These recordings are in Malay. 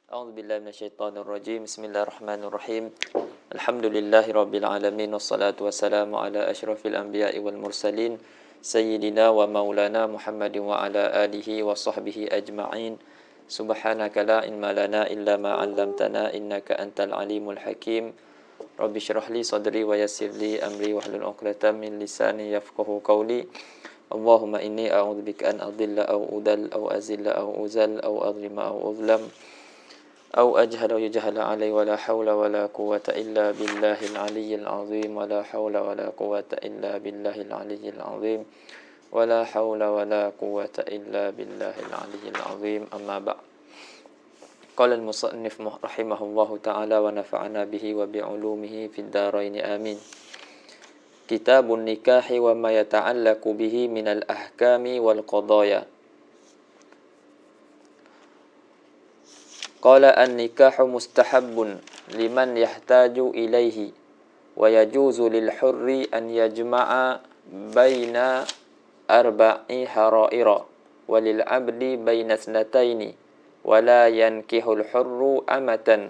A'udzu billahi minasyaitonir rajim. Bismillahirrahmanirrahim. Alhamdulillahirabbil alamin wassalatu wassalamu ala asyrafil anbiya'i wal mursalin sayyidina wa maulana Muhammadin wa ala alihi wa sahbihi ajma'in. Subhanaka la ilma lana illa ma 'allamtana innaka antal alimul hakim. Rabbi shrah li sadri wa yassir li amri wahlul 'uqdatam min lisani yafqahu qawli. Allahumma inni a'udzubika an adilla aw udal aw azilla aw uzal aw adlima aw uzlam أو أجهل أو يجهل علي ولا حول ولا قوة إلا بالله العلي العظيم ولا حول ولا قوة إلا بالله العلي العظيم ولا حول ولا قوة إلا بالله العلي العظيم أما بعد قال المصنف رحمه الله تعالى ونفعنا به وبعلومه في الدارين آمين كتاب النكاح وما يتعلق به من الأحكام والقضايا Qala an-nikahu mustahabbun liman yahtaju ilaihi wa yajuzu lil hurri an yajma'a baina arba'i haraira wa lil 'abdi baina ithnataini wa la yankihul hurru amatan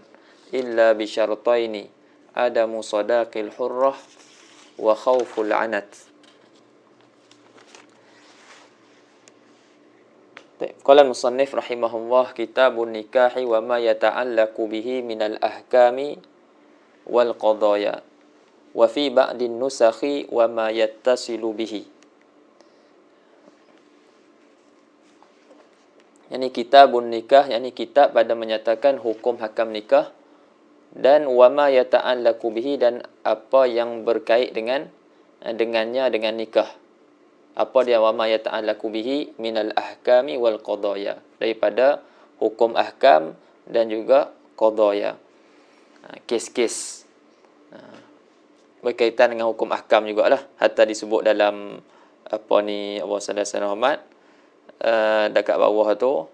illa bi syartaini adamu sadaqil hurrah wa khawful 'anat. Qala al-musannif rahimahullah kitabun nikahi wa ma yata'allaqu bihi minal ahkami wal qadaya wa fi ba'din nusakhi wa ma yattasilu bihi. Yani kitabun nikah, yani kitab pada menyatakan hukum hakam nikah, dan wa ma yata'allaqu bihi, dan apa yang berkait dengannya dengan nikah. Apa dia wa ma yata'allaqu bihi minal ahkami wal qadaya, daripada hukum ahkam dan juga qadaya, kes-kes berkaitan dengan hukum ahkam jugalah, hatta disebut dalam apa ni Allah sallallahu Muhammad dekat bawah tu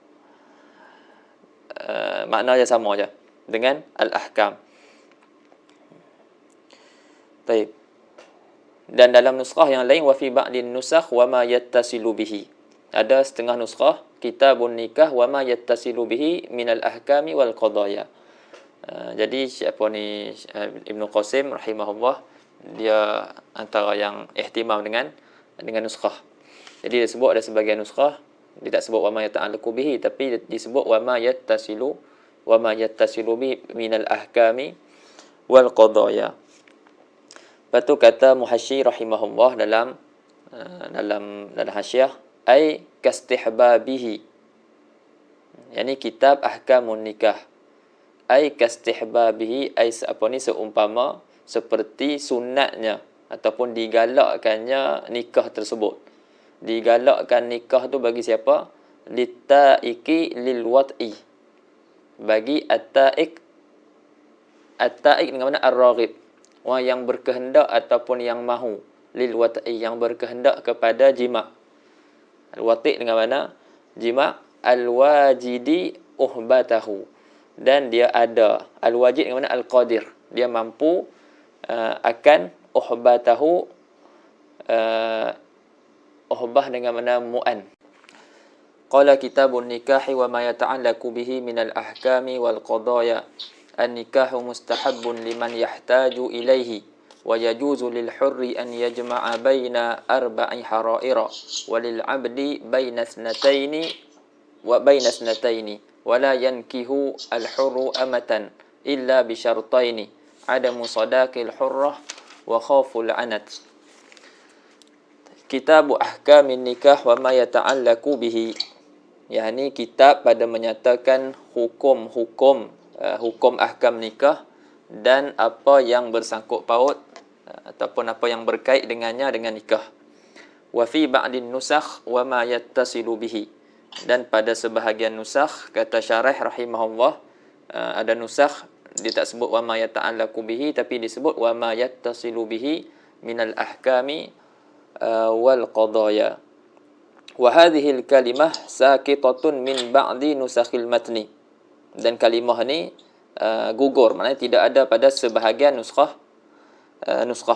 maknanya sama aja dengan al-ahkam. Baik. Dan dalam nuskhah yang lain wa fi ba'din nusakh wa ma yattasilu bihi, ada setengah nuskhah kitabun nikah wa ma yattasilu bihi minal ahkami wal qadaya. Jadi siapa ni Ibnu Qasim rahimahullah, dia antara yang ihtimam dengan nuskhah. Jadi dia sebut ada sebahagian nuskhah dia tak sebut wa ma yata'allaqu bihi, tapi disebut wa ma yattasilu bihi minal ahkami wal qadaya. Lepas tu kata Muhasyi rahimahullah dalam hasyiah, ai kastihbabihi, yani kitab ahkamun nikah, ai kastihbabihi, ai apa ni seumpama seperti sunatnya ataupun digalakkannya nikah tersebut. Digalakkan nikah tu bagi siapa? Litaiki lil wat'i, bagi at-taik dengan mana ar-raghib, orang yang berkehendak ataupun yang mahu, lil wat'i, yang berkehendak kepada jima'. Al-wati' dengan mana? Jima'. Al-wajidi uhbatahu, dan dia ada. Al-wajid dengan mana? Al-qadir, dia mampu akan uhbatahu, uhbah dengan mana? Mu'an. Qala kitabun nikahi wa ma yata'allaqu bihi minal ahkami wal qadaya. An-nikahu mustahabbun liman yahtaju ilaihi wa yajuzu lil hurri an yajma'a baina arba'i haraira wa lil 'abdi baina ithnataini wa la yankihu al hurru amatan illa bi syartaini adamu sadaqil hurrah wa khawful 'anat. Kitabu ahkamin nikah wa ma yata'allaqu bihi, yakni kitab pada menyatakan hukum ahkam nikah dan apa yang bersangkut paut ataupun apa yang berkait dengannya dengan nikah. Wa fi ba'din nusakh wa ma yattasilu bihi, dan pada sebahagian nusakh, kata syarah rahimahullah, ada nusakh dia tak sebut wa ma yata'allaqu bihi, tapi disebut wa ma yattasilu bihi minal ahkami wal qadaya. Wa hadhihi al-kalimah saqitatun min ba'di nusakhil matni, dan kalimah ni gugur, maknanya tidak ada pada sebahagian nuskhah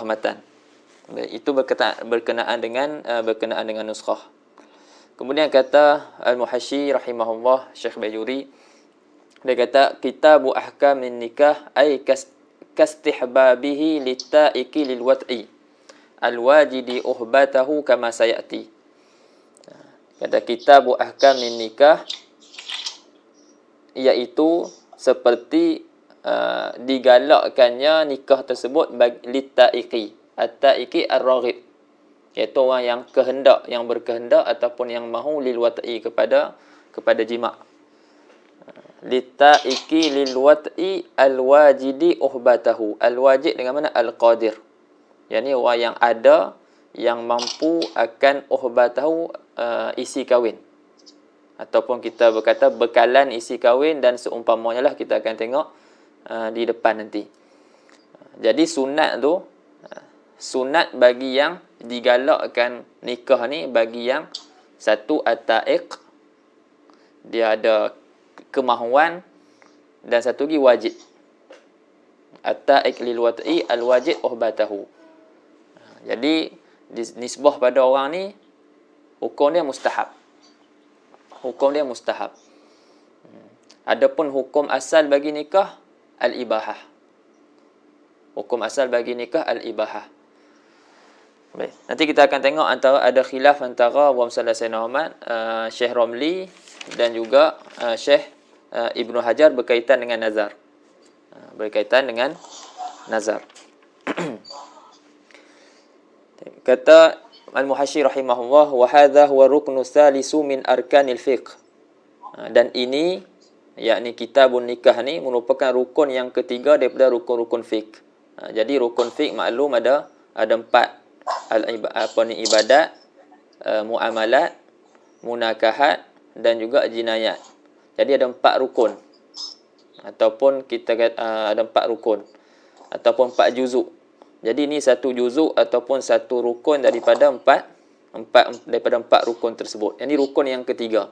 matan. Itu berkenaan dengan nuskhah. Kemudian kata Al-Muhasyi rahimahullah, Syekh Bajuri, Dia kata kitabu ahkamin nikah ay kastihbabihi littaiki lilwat'i alwajidi uhbatahu kama sayati. Kata kitabu ahkamin nikah iaitu seperti digalakkannya nikah tersebut bagi littaiki. At-taiki ar-raghib, iaitu orang yang kehendak, yang berkehendak ataupun yang mahu lilwat'i kepada jima'. Littaiki lilwat'i alwajidi uhbatahu. Alwajid dengan mana? Al-qadir. Yani orang yang ada, yang mampu akan uhbatahu, isi kahwin. Ataupun kita berkata bekalan isi kahwin dan seumpamanya lah, kita akan tengok di depan nanti. Jadi sunat bagi yang digalakkan nikah ni, bagi yang satu at-ta'iq, dia ada kemahuan, dan satu lagi wajib. At-ta'iq lil wat'i al-wajib uhbatahu. Jadi nisbah pada orang ni hukum dia mustahab. Hukum dia mustahab. Adapun hukum asal bagi nikah al-ibahah. Hukum asal bagi nikah al-ibahah. Baik. Nanti kita akan tengok ada khilaf antara Wa Musalla Sayyidina Ahmad, Syekh Romli dan juga Syekh Ibnu Hajar berkaitan dengan nazar. Berkaitan dengan nazar. Kata Al-Muhashyi rahimahullah, wa hadha huwa ruknu salisu min arkanil fiqh. Dan ini, yakni kitabun nikah ni merupakan rukun yang ketiga daripada rukun-rukun fiqh. Jadi rukun fiqh maklum ada empat, ibadat, muamalat, munakahat dan juga jinayat. Jadi ada empat rukun, ataupun kita ada empat rukun, ataupun empat juzuk. Jadi ini satu juzuk ataupun satu rukun daripada empat rukun tersebut. Ini rukun yang ketiga.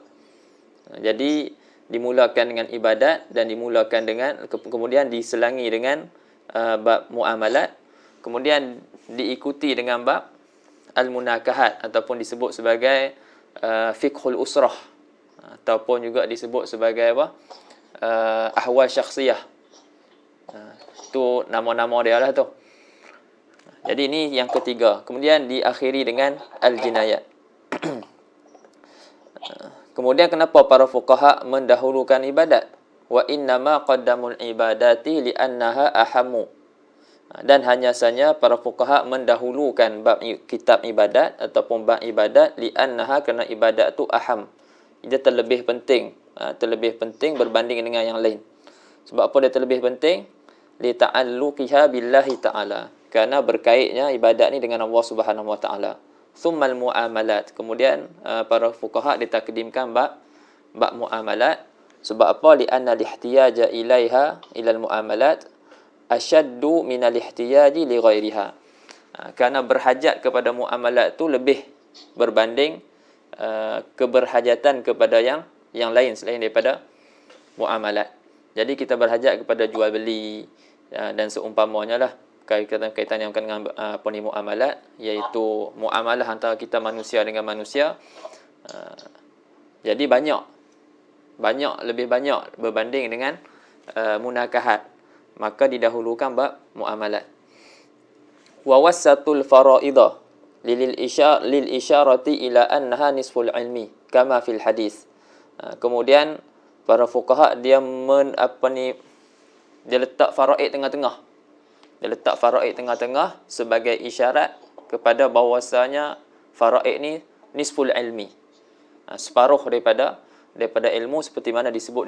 Jadi dimulakan dengan ibadat dan dimulakan dengan, kemudian diselangi dengan bab muamalat, kemudian diikuti dengan bab al-munakahat ataupun disebut sebagai fiqhul usrah, ataupun juga disebut sebagai apa? Ahwal syakhsiyah. Itu nama-nama dia lah tu. Jadi ini yang ketiga. Kemudian diakhiri dengan al-jinayat. Kemudian kenapa para fuqaha mendahulukan ibadat? Wa innama qaddamul ibadati li'annaha ahammu. Dan hanya saja para fuqaha mendahulukan bab kitab ibadat ataupun bab ibadat li'annaha, kerana ibadat tu aham. Dia terlebih penting. Terlebih penting berbanding dengan yang lain. Sebab apa dia terlebih penting? Li ta'alluqiha billahi ta'ala. Kerana berkaitnya ibadat ni dengan Allah Subhanahu Wa Taala. Tsummal muamalat. Kemudian para fuqaha ditakdimkan bab muamalat. Sebab apa? Li anna lihtiyaja ilaiha ilal muamalat ashaddu min al-ihtiyaji li ghairiha. Kerana berhajat kepada muamalat tu lebih berbanding keberhajatan kepada yang lain selain daripada muamalat. Jadi kita berhajat kepada jual beli dan seumpamanya lah, kaitan yang dengan muamalat, iaitu muamalah antara kita manusia dengan manusia. Jadi lebih banyak berbanding dengan munakahat, maka didahulukan bab muamalat. Wa wasatul faraidah lil isyarati ila annaha nisful ilmi kama fil hadis. Kemudian para fuqaha dia letak faraid tengah-tengah. Dia letak faraid tengah-tengah sebagai isyarat kepada bahawasanya faraid ni nisful ilmi. Separuh daripada ilmu, seperti mana disebut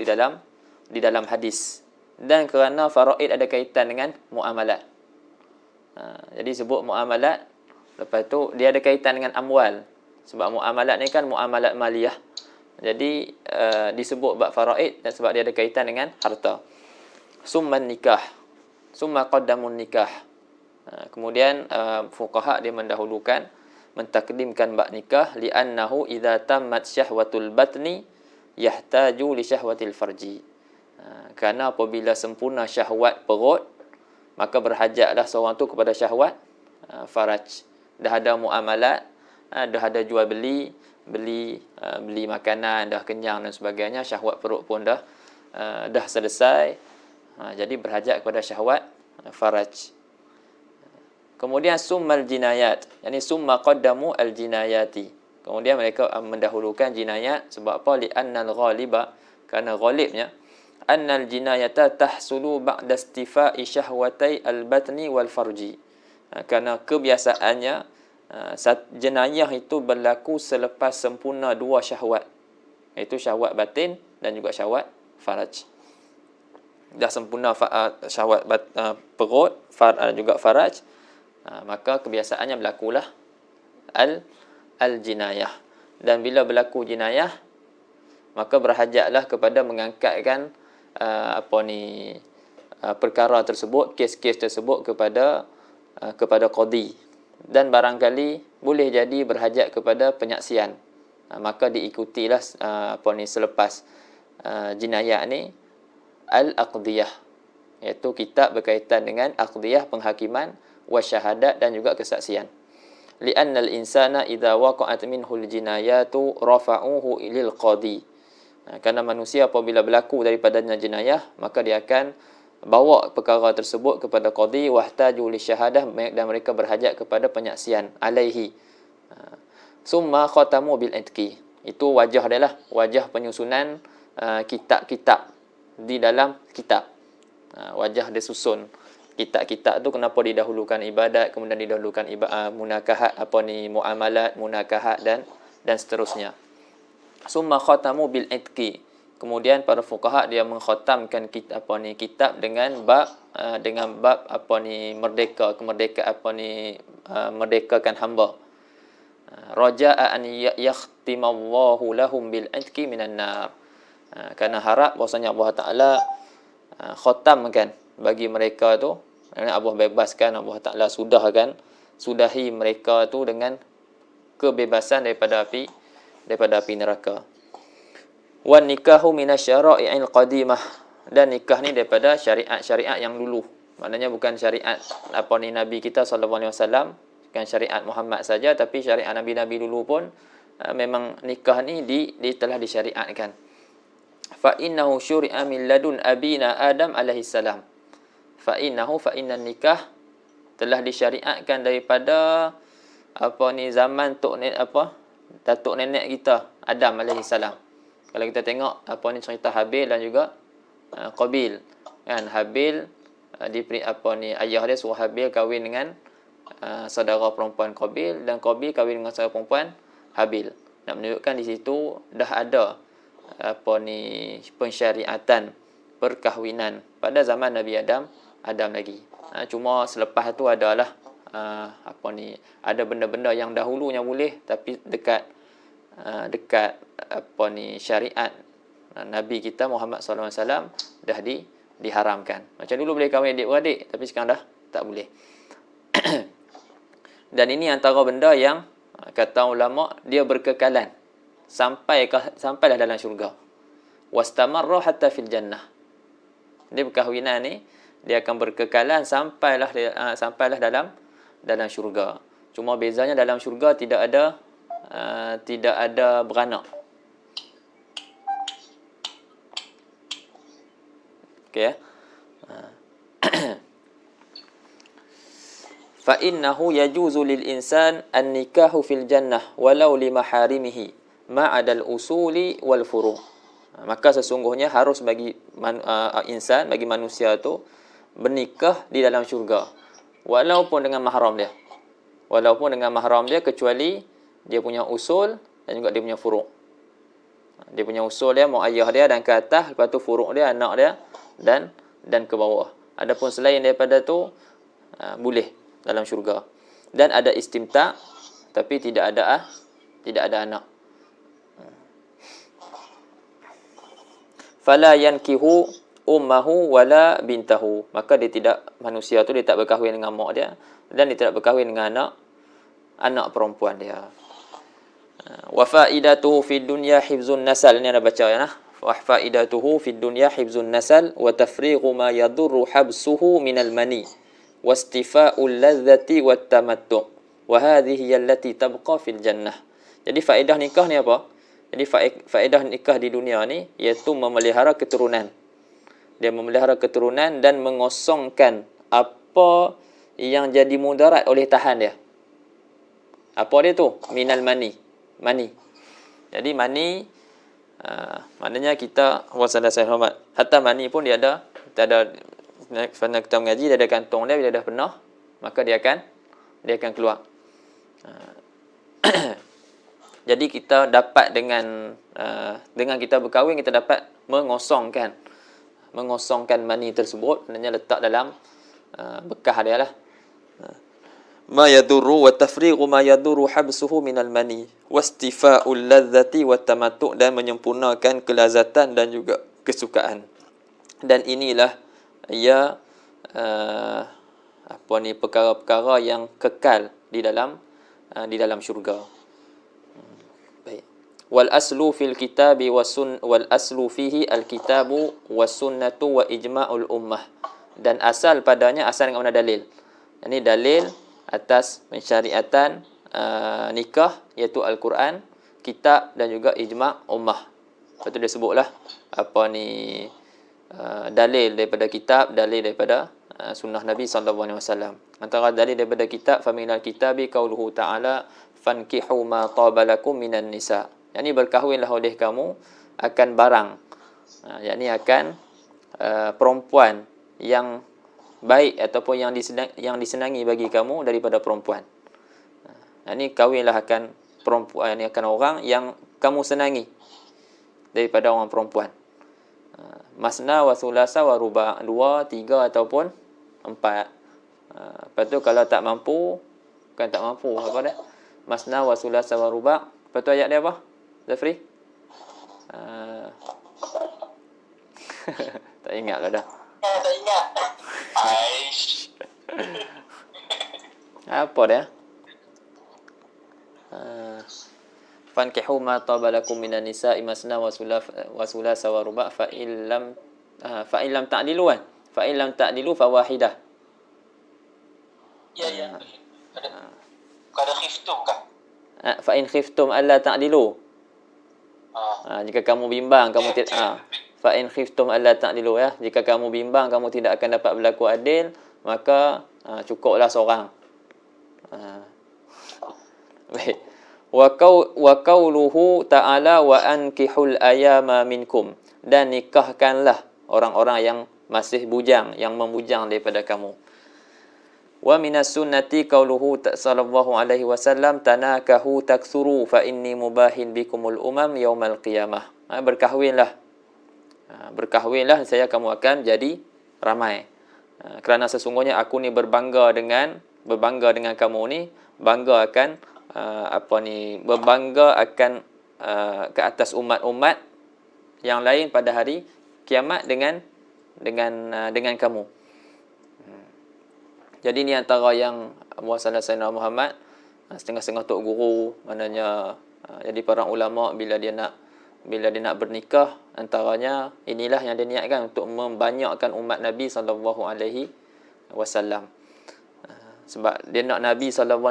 di dalam hadis. Dan kerana faraid ada kaitan dengan muamalat. Jadi sebut muamalat, lepas tu dia ada kaitan dengan amwal. Sebab muamalat ni kan muamalat maliyah. Jadi disebut bab faraid dan sebab dia ada kaitan dengan harta. Summan nikah. Summa qaddamun nikah. Kemudian fuqaha dia mentakdimkan bab nikah li'annahu idza tammat syahwatul batni yahtaju li syahwatil farji. Kerana apabila sempurna syahwat perut, maka berhajatlah seorang tu kepada syahwat faraj. Dah ada muamalat, dah ada jual beli makanan, dah kenyang dan sebagainya, syahwat perut pun dah dah selesai, jadi berhajat kepada syahwat faraj. Kemudian summal jinayat, yakni summa qaddamu al jinayati. Kemudian mereka mendahulukan jinayat sebab apa? Li annal ghaliba, kerana ghalibnya annal jinayata tahsulu ba'da istifa'i syahwatai al batni wal farji. Kerana kebiasaannya jenayah itu berlaku selepas sempurna dua syahwat, iaitu syahwat batin dan juga syahwat faraj. Dah sempurna syahwat perut juga faraj, maka kebiasaannya berlakulah al-jinayah. Dan bila berlaku jinayah, maka berhajatlah kepada mengangkatkan perkara tersebut, kes-kes tersebut kepada qadi. Dan barangkali boleh jadi berhajat kepada penyaksian. Maka diikutilah selepas jinayah ni al-aqdiyah, iaitu kitab berkaitan dengan aqdiyah, penghakiman, wasyahadat dan juga kesaksian. Li'anna al-insana idza waqa'at minhu al-jinayatu rafa'uhu ilal qadi. Kerana manusia apabila berlaku daripadanya jinayah, maka dia akan bawa perkara tersebut kepada qadi, wahtaju li syahadah, dan mereka berhajat kepada penyaksian alaihi. Summa khatamu bil itqi. Itu wajah dia lah, wajah penyusunan kitab-kitab di dalam kitab. Wajah dia susun kitab-kitab tu kenapa didahulukan ibadat, kemudian didahulukan munakahat, muamalat, munakahat dan seterusnya. Summa khatamu bil itqi. Kemudian para fuqaha dia mengkhatamkan kitab dengan bab merdeka, merdekakan hamba. Raja'a an yakhtimallahu lahum bil itqi minan nar. Kerana harap bahwasanya Allah Taala khatamkan bagi mereka tu, Allah bebaskan, Allah Taala sudahi mereka tu dengan kebebasan daripada api neraka. Wan nikahu minasyara'i'il qadimah, dan nikah ni daripada syariat-syariat yang dulu. Maknanya bukan syariat Nabi kita sallallahu alaihi wasallam, bukan syariat Muhammad saja, tapi syariat nabi-nabi dulu pun memang nikah ni telah disyariatkan. Fa innahu syuri'a min ladun abina Adam alaihi salam. Fa inna nikah telah disyariatkan daripada zaman datuk nenek kita Adam alaihi salam. Kalau kita tengok cerita Habil dan juga Qabil, kan, Habil ayah dia suruh Habil kahwin dengan saudara perempuan Qabil, dan Qabil kahwin dengan saudara perempuan Habil. Nak menunjukkan di situ dah ada pensyariatan perkahwinan pada zaman Nabi Adam lagi. Cuma selepas tu adalah ada benda-benda yang dahulunya boleh, tapi dekat syariat Nabi kita Muhammad sallallahu alaihi wasallam dah diharamkan. Macam dulu boleh kahwin adik-beradik, tapi sekarang dah tak boleh. Dan ini antara benda yang kata ulama dia berkekalan sampailah dalam syurga. Wastamarra hatta fil jannah. Dia perkahwinan ni dia akan berkekalan sampailah dalam syurga. Cuma bezanya dalam syurga tidak ada beranak. Okey ya. Fa innahu yajuzu lil insan an-nikahu fil jannah walau li maharimihi ma'adal usuli wal furu'. Maka sesungguhnya harus bagi insan, bagi manusia tu bernikah di dalam syurga walaupun dengan mahram dia. Walaupun dengan mahram dia, kecuali dia punya usul dan juga dia punya furu'. Dia punya usul dia, mak ayah dia dan ke atas, lepas tu furu' dia, anak dia dan ke bawah. Adapun selain daripada tu boleh dalam syurga. Dan ada istimta', tapi tidak ada anak. Fala yankihu ummahu wala bintahu. Maka manusia tu dia tak berkahwin dengan mak dia, dan dia tidak berkahwin dengan anak perempuan dia. Wa faidatuhu fid dunya hifzun nasal. Ini ada baca ya nah. Wa faidatuhu fid dunya hifzun nasal wa tafrighu ma yadurru habsuhu minal mani wastifa'ul ladzati wat tamattu. Wa hadhihi allati tabqa fil jannah. Jadi faedah nikah ni apa? Jadi faedah nikah di dunia ni iaitu memelihara keturunan. Dia memelihara keturunan dan mengosongkan apa yang jadi mudarat oleh tahan dia. Apa dia tu? Minal mani. Mani. Jadi mani, maknanya kita, wasallallahu alaihi wasallam, hatta mani pun dia ada, kerana kita mengaji, dia ada kantong dia, bila dah penuh, maka dia akan keluar. Jadi kita dapat dengan kita berkahwin, kita dapat mengosongkan mani tersebut, maknanya letak dalam bekah dia lah. Ma yadurru wa tafrighu ma yadurru habsuhu minal mani wastifa'ul ladzati wat tamattu', dan menyempurnakan kelazatan dan juga kesukaan. Dan inilah ia perkara-perkara yang kekal di dalam syurga. Baik. Wal aslu fil kitabi wal aslu fihi al kitabu was sunnatu wa ijma'ul ummah. Dan asal padanya, asal dengan mana dalil. Ini dalil atas pensyariatan nikah, iaitu Al-Quran, kitab dan juga ijma' ummah. Lepas tu dia sebutlah dalil daripada kitab, dalil daripada sunnah Nabi SAW. Antara dalil daripada kitab, faminal kitabi qauluhu ta'ala fankihu ma tabalakum minan nisa. Yang ini berkahwinlah oleh kamu akan barang, yakni akan perempuan yang baik ataupun yang disenangi bagi kamu daripada perempuan. Ini kahwinlah akan perempuan, ini akan orang yang kamu senangi daripada orang perempuan. Masna wa sulasa wa ruba', 2, 3 ataupun 4. Lepas tu kalau tak mampu, bukan tak mampu, apa dah? Masna wa sulasa wa ruba'. Lepas tu ayat dia apa? Zafri? Tak ingat lah dah. Tak ingat. Aish. Apa dia? Fankihu ma tabalakum minan nisa'i masna wa sulasa wa ruba' fa illam ta'dilu kan? Fa illam ta'dilu fa wahidah. Ya. Kada khiftum kan? Fa in khiftum alla ta'dilu. Jika kamu bimbang, kamu fa in khiftum alla ta'dilu, ya. Jika kamu bimbang, kamu tidak akan dapat berlaku adil, maka cukuplah seorang. Baik. Wa qauluhu ta'ala wa ankihul ayama minkum, dan nikahkanlah orang-orang yang masih bujang, yang membujang daripada kamu. Wa minas sunnati qauluhu sallallahu alaihi wasallam tanakahu taksuru fa inni mubahin bikumul umam yaumal qiyamah. Berkahwinlah. Berkahwinlah, saya kamu akan jadi ramai. Kerana sesungguhnya aku ni berbangga dengan kamu ni, bangga akan berbangga akan ke atas umat-umat yang lain pada hari kiamat dengan kamu. Jadi ni antara yang Sayyidina Muhammad setengah-setengah tok guru, maknanya jadi para ulama bila dia nak bernikah, antaranya inilah yang dia niatkan untuk membanyakkan umat Nabi SAW. Sebab dia nak Nabi SAW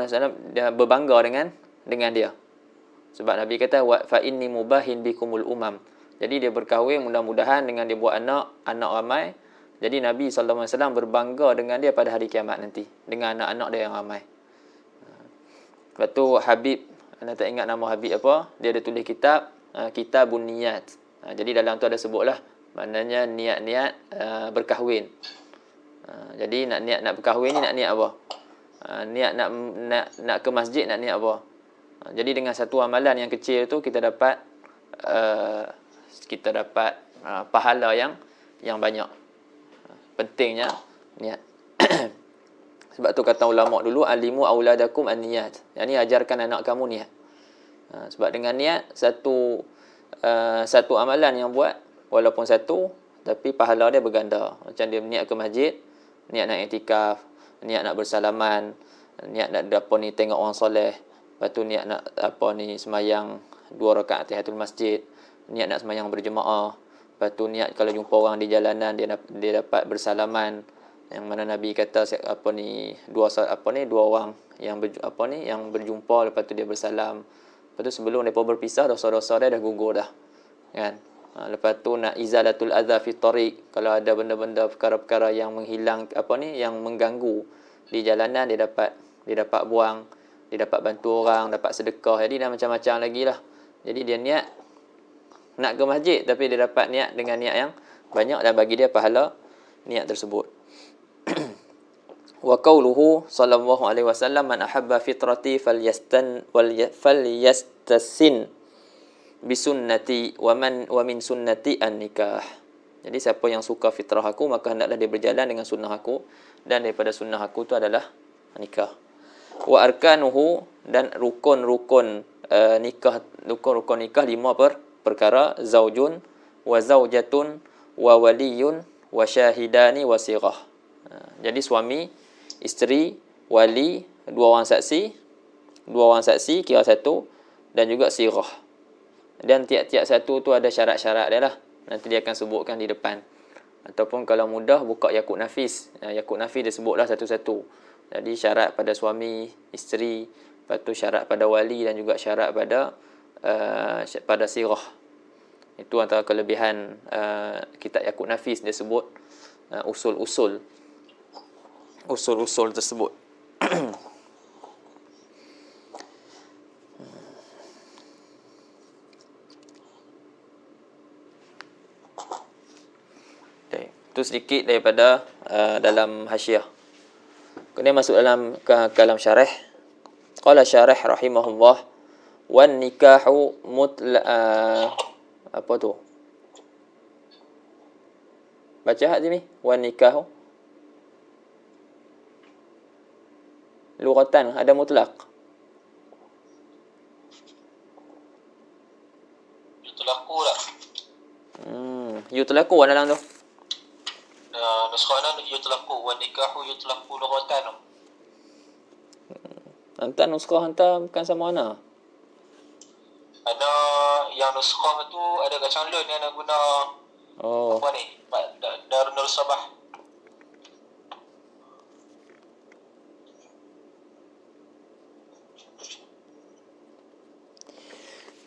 dia berbangga dengan dia. Sebab Nabi kata fa inni mubahin bikumul umam. Jadi dia berkahwin, mudah-mudahan dengan dia buat anak ramai. Jadi Nabi SAW berbangga dengan dia pada hari kiamat nanti, dengan anak-anak dia yang ramai. Lepas tu Habib, anda tak ingat nama Habib apa, dia ada tulis kitab Kitabun Niyat. Jadi dalam tu ada sebutlah, maknanya niat-niat berkahwin. Jadi nak berkahwin ni nak niat apa? Niat nak ke masjid, nak niat apa? Jadi dengan satu amalan yang kecil tu kita dapat pahala yang banyak. Pentingnya niat. Sebab tu kata ulama dulu, alimu auladakum an-niyat. Yang ni ajarkan anak kamu niat. Sebab dengan niat satu amalan yang buat walaupun satu, tapi pahala dia berganda. Macam dia niat ke masjid, niat nak iktikaf, niat nak bersalaman, niat nak tengok orang soleh, lepas tu niat nak semayang 2 rakaat tahiyatul masjid, niat nak semayang berjemaah, lepas tu niat kalau jumpa orang di jalanan dia dapat bersalaman, yang mana Nabi kata dua orang yang berjumpa, lepas tu dia bersalam, lepas tu sebelum mereka berpisah dosa-dosa dia dah gugur dah, kan? Lepas tu nak izalatul adza fi tariq. Kalau ada benda-benda perkara-perkara yang menghilang yang mengganggu di jalanan, dia dapat buang, dia dapat bantu orang, dapat sedekah. Jadi dah macam-macam lagi lah. Jadi dia niat nak ke masjid, tapi dia dapat niat dengan niat yang banyak dan bagi dia pahala niat tersebut. Wa qauluhu sallallahu alaihi wasallam, man ahabba fitrati falyastasin bisunnati wa min sunnati an-nikah. Jadi siapa yang suka fitrah aku, maka hendaklah dia berjalan dengan sunnah aku, dan daripada sunnah aku tu adalah nikah. Wa arkanuhu, dan rukun-rukun nikah, rukun-rukun nikah 5 perkara: zaujun wa zaujatun wa waliyun wa syahidani wa sirah. Jadi suami, isteri, wali, 2 orang saksi kira 1, dan juga sirah. Dan tiap-tiap satu tu ada syarat-syarat dia lah. Nanti dia akan sebutkan di depan. Ataupun kalau mudah, buka Yakut Nafis. Yakut Nafis dia sebutlah satu-satu. Jadi syarat pada suami, isteri, lepas tu syarat pada wali, dan juga syarat pada sirah. Itu antara kelebihan kitab Yakut Nafis. Dia sebut usul-usul tersebut. Itu sedikit daripada dalam hasyiah. Kemudian masuk dalam kalam syarah. Qala syarah rahimahullah, wan nikahu apa tu? Baca hak sini, wan nikahu. Lughatan ada mutlaq. Yutlaqu lah. Yutlaqu dalam tu. Nuskhana yutlaqu wa nikahu yutlaqu lughatan. Hantar nuskhah hantar bukan sama mana. Ada yang nuskhah tu ada kat Changlun yang nak guna apa ni? Darul Sabah.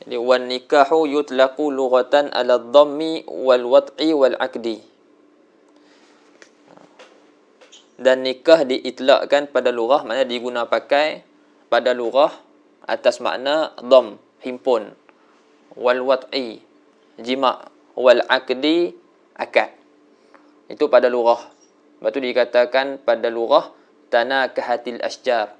Jadi wan nikahu yutlaqu lughatan ala dhammi wal wat'i wal aqdi. Dan nikah diitlakkan pada lurah, maknanya diguna pakai pada lurah atas makna dham, himpun, wal wat'i, jima', wal aqdi, akad. Itu pada lurah. Lepas tu dikatakan pada lurah tanakahatil asjar.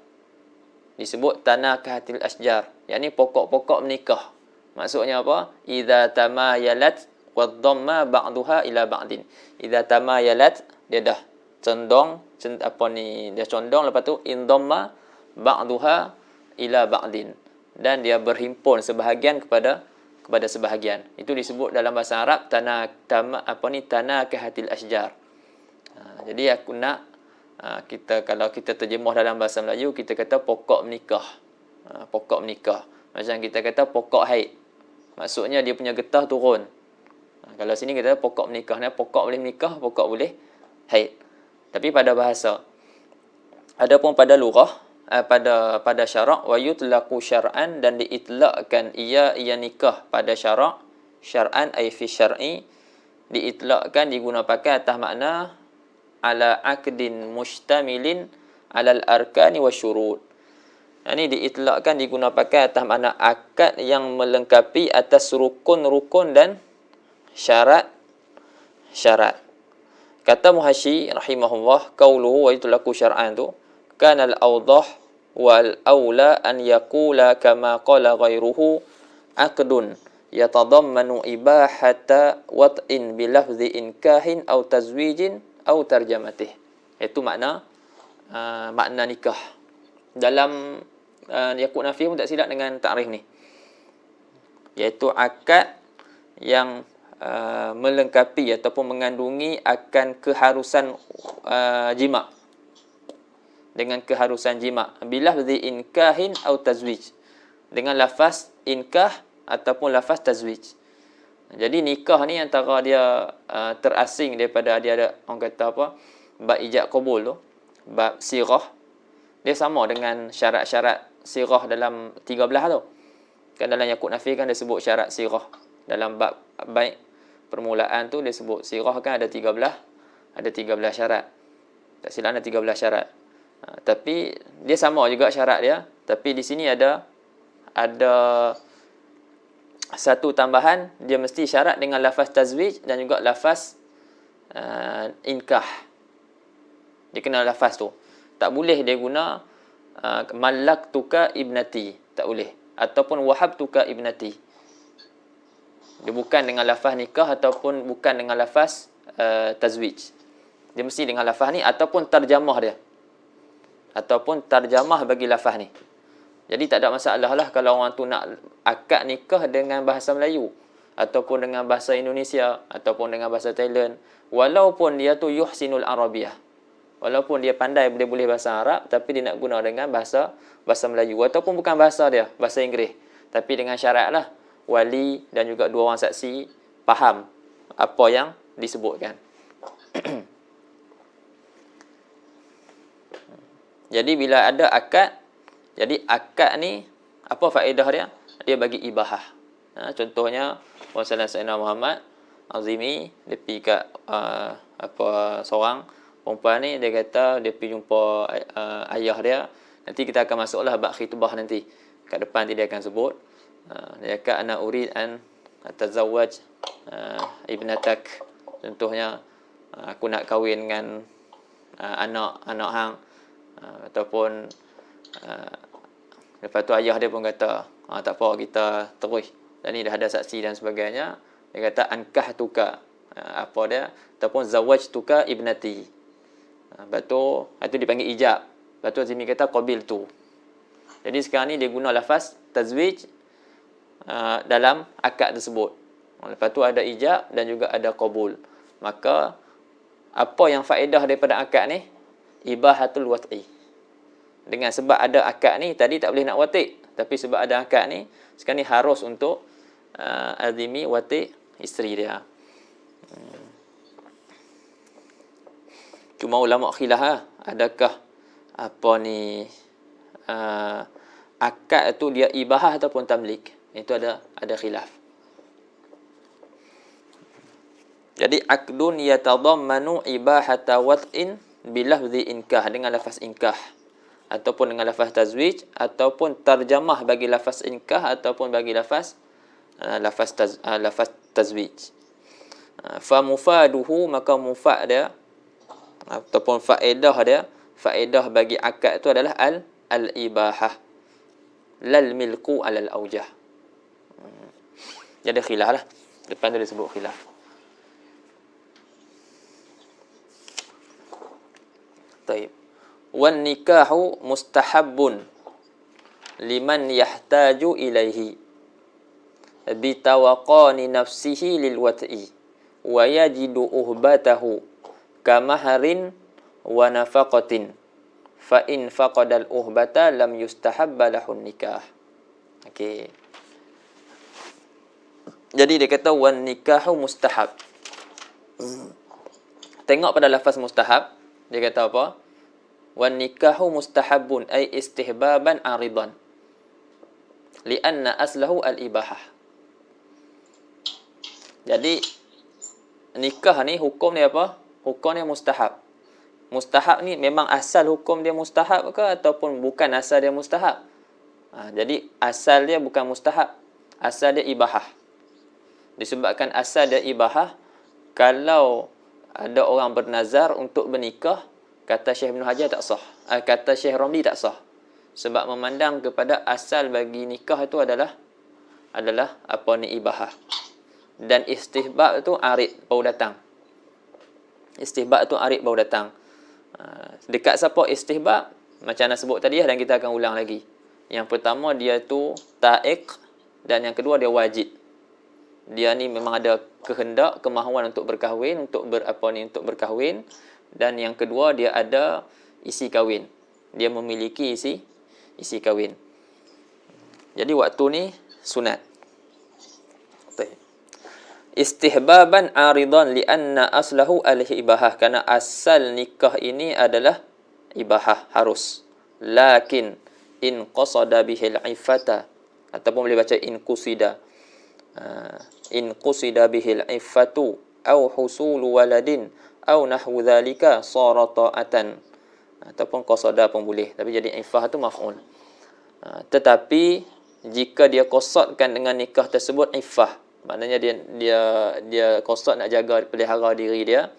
Disebut tanakahatil asjar, yakni pokok-pokok menikah. Maksudnya apa? Idza tamayalat wad-dhamma ba'daha ila ba'din. Idza tamayalat, dia dah condong, dia condong, lepas tu indhamma ba'daha ila ba'din, dan dia berhimpun sebahagian kepada sebahagian. Itu disebut dalam bahasa Arab tanakahatil asjar. Jadi aku nak kalau kita terjemah dalam bahasa Melayu, kita kata pokok menikah. Pokok menikah. Macam kita kata pokok haid. Maksudnya dia punya getah turun. Kalau sini kita kata pokok menikah. Pokok boleh menikah, pokok boleh haid. Tapi pada bahasa. Adapun pada lurah, pada syarak, wa yutlaqu syar'an, dan diitlakkan ia nikah pada syarak. Syar'an ay fi syar'i, diitlakkan, diguna pakai atas makna ala aqdin mustamilin alal arkani wasyurut. Ini diitlakkan, diguna pakai atas makna akad yang melengkapi atas rukun-rukun dan syarat-syarat. Kata Muhasyi rahimahullah, qauluhu wa yutlaqu syar'an tu kana al-awdah wal aula an yaqula kama qala ghairuhu aqdun yatadammanu ibahata wat'in bilafzi inkahin aw tazwijin aw tarjamatih. Itu makna nikah. Dalam Yakut Nafi pun tak silap dengan takrif ni, iaitu akad yang melengkapi ataupun mengandungi akan keharusan jima', dengan keharusan jima', bilafzi inkahin atau tazwij, dengan lafaz inkah ataupun lafaz tazwij. Jadi nikah ni antara dia terasing daripada dia ada orang kata apa, bab ijab qabul tu, bab sirah, dia sama dengan syarat-syarat sirah dalam 13 tu. Kan dalam Yakut Nafi kan dia sebut syarat sirah dalam bab baik permulaan tu dia sebut sirah kan ada 13 syarat. Tak silap ada 13 syarat. Tapi dia sama juga syarat dia, tapi di sini ada satu tambahan, dia mesti syarat dengan lafaz tazwij dan juga lafaz inkah. Dia kena lafaz tu. Tak boleh dia guna malaktuka ibnati, tak boleh, ataupun wahabtuka ibnati. Dia bukan dengan lafaz nikah ataupun bukan dengan lafaz tazwij. Dia mesti dengan lafaz ni ataupun terjemah dia. Ataupun terjemah bagi lafaz ni. Jadi tak ada masalah lah kalau orang tu nak akad nikah dengan bahasa Melayu ataupun dengan bahasa Indonesia ataupun dengan bahasa Thailand, walaupun dia tu yuhsinul arabiyah. Walaupun dia pandai, dia boleh bahasa Arab, tapi dia nak guna dengan bahasa Melayu ataupun bukan bahasa dia, bahasa Inggeris. Tapi dengan syarat lah wali dan juga dua orang saksi faham apa yang disebutkan. Jadi bila ada akad, jadi akad ni apa faedah dia? Dia bagi ibahah. Contohnya Rasulullah Sayyidina Muhammad Azimi dia pergi kat seorang perempuan ni, dia kata dia pergi jumpa ayah dia. Nanti kita akan masuklah bab khitbah nanti. Kat depan nanti dia akan sebut. Dia kata ana urid an atazawwaj ibnatak. Contohnya aku nak kahwin dengan anak hang, ataupun lepas tu ayah dia pun kata tak apa, kita terus. Dan ni dah ada saksi dan sebagainya. Dia kata ankah tuka apa dia, ataupun zawaj tuka ibnati. Lepas tu dipanggil ijab. Lepas tu Azimi kata qabil tu. Jadi sekarang ni dia guna lafaz tazwij dalam akad tersebut. Lepas tu ada ijab dan juga ada qabul. Maka apa yang faedah daripada akad ni? Ibahatul wat'i. Dengan sebab ada akad ni, tadi tak boleh nak wati', tapi sebab ada akad ni, sekarang ni harus untuk Azimi wati' isteri dia. Cuma ulama khilaf adakah apa ni akad tu dia ibahah ataupun tamlik. Itu ada khilaf. Jadi akdun yatadammanu ibahata wat'in bilafzi inkah, dengan lafaz inkah ataupun dengan lafaz tazwij ataupun terjemah bagi lafaz inkah ataupun bagi lafaz tazwij. Fa mufaduhu, maka mufad dia ataupun faedah bagi akad itu adalah al-ibahah lal milku alal aujah. Jadi khilaf lah. Depan tu disebut khilaf. Taib. Wan nikahu mustahabbun liman yahtaju ilaihi bitawaqani nafsihi lil wat'i wa yajidu uhbatahu kamaharin wa nafaqatin fa in faqadal uhbata lam yustahabba lahun nikah. Okey. Jadi dia kata wan nikahu mustahab. Tengok pada lafaz mustahab, dia kata apa? Wan nikahu mustahabun ay istihbaban aridan. Lianna aslahu al-ibahah. Jadi nikah ni hukum dia apa? Hukum dia mustahab. Mustahab ni memang asal hukum dia mustahab ke ataupun bukan asal dia mustahab? Jadi asal dia bukan mustahab, asal dia ibahah. Disebabkan asal dia ibahah, kalau ada orang bernazar untuk bernikah, kata Syekh Ibn Hajar tak sah. Kata Syekh Ramli tak sah. Sebab memandang kepada asal bagi nikah itu adalah apa ni, ibahah. Dan istihbab tu arid, baru datang. Istihbab tu arid, baru datang. Dekat siapa istihbab? Macam nak sebut tadi dan kita akan ulang lagi. Yang pertama dia tu ta'iq, dan yang kedua dia wajib. Dia ni memang ada kehendak, kemahuan untuk berkahwin, untuk berkahwin, dan yang kedua dia ada isi kahwin. Dia memiliki isi kahwin. Jadi waktu ni sunat. Istihbaban aridan lianna aslahu al-ibahah, kerana asal nikah ini adalah ibahah, harus. Lakin in qasada bihil ifata, ataupun boleh baca in qusida. in qusida bihil iffatu au husulu waladin au nahwu dhalika sara ta'atan. Ataupun qasada pun boleh, tapi jadi iffah tu maf'ul. Tetapi jika dia qasatkan dengan nikah tersebut iffah, maknanya dia qasad nak jaga pelihara diri dia,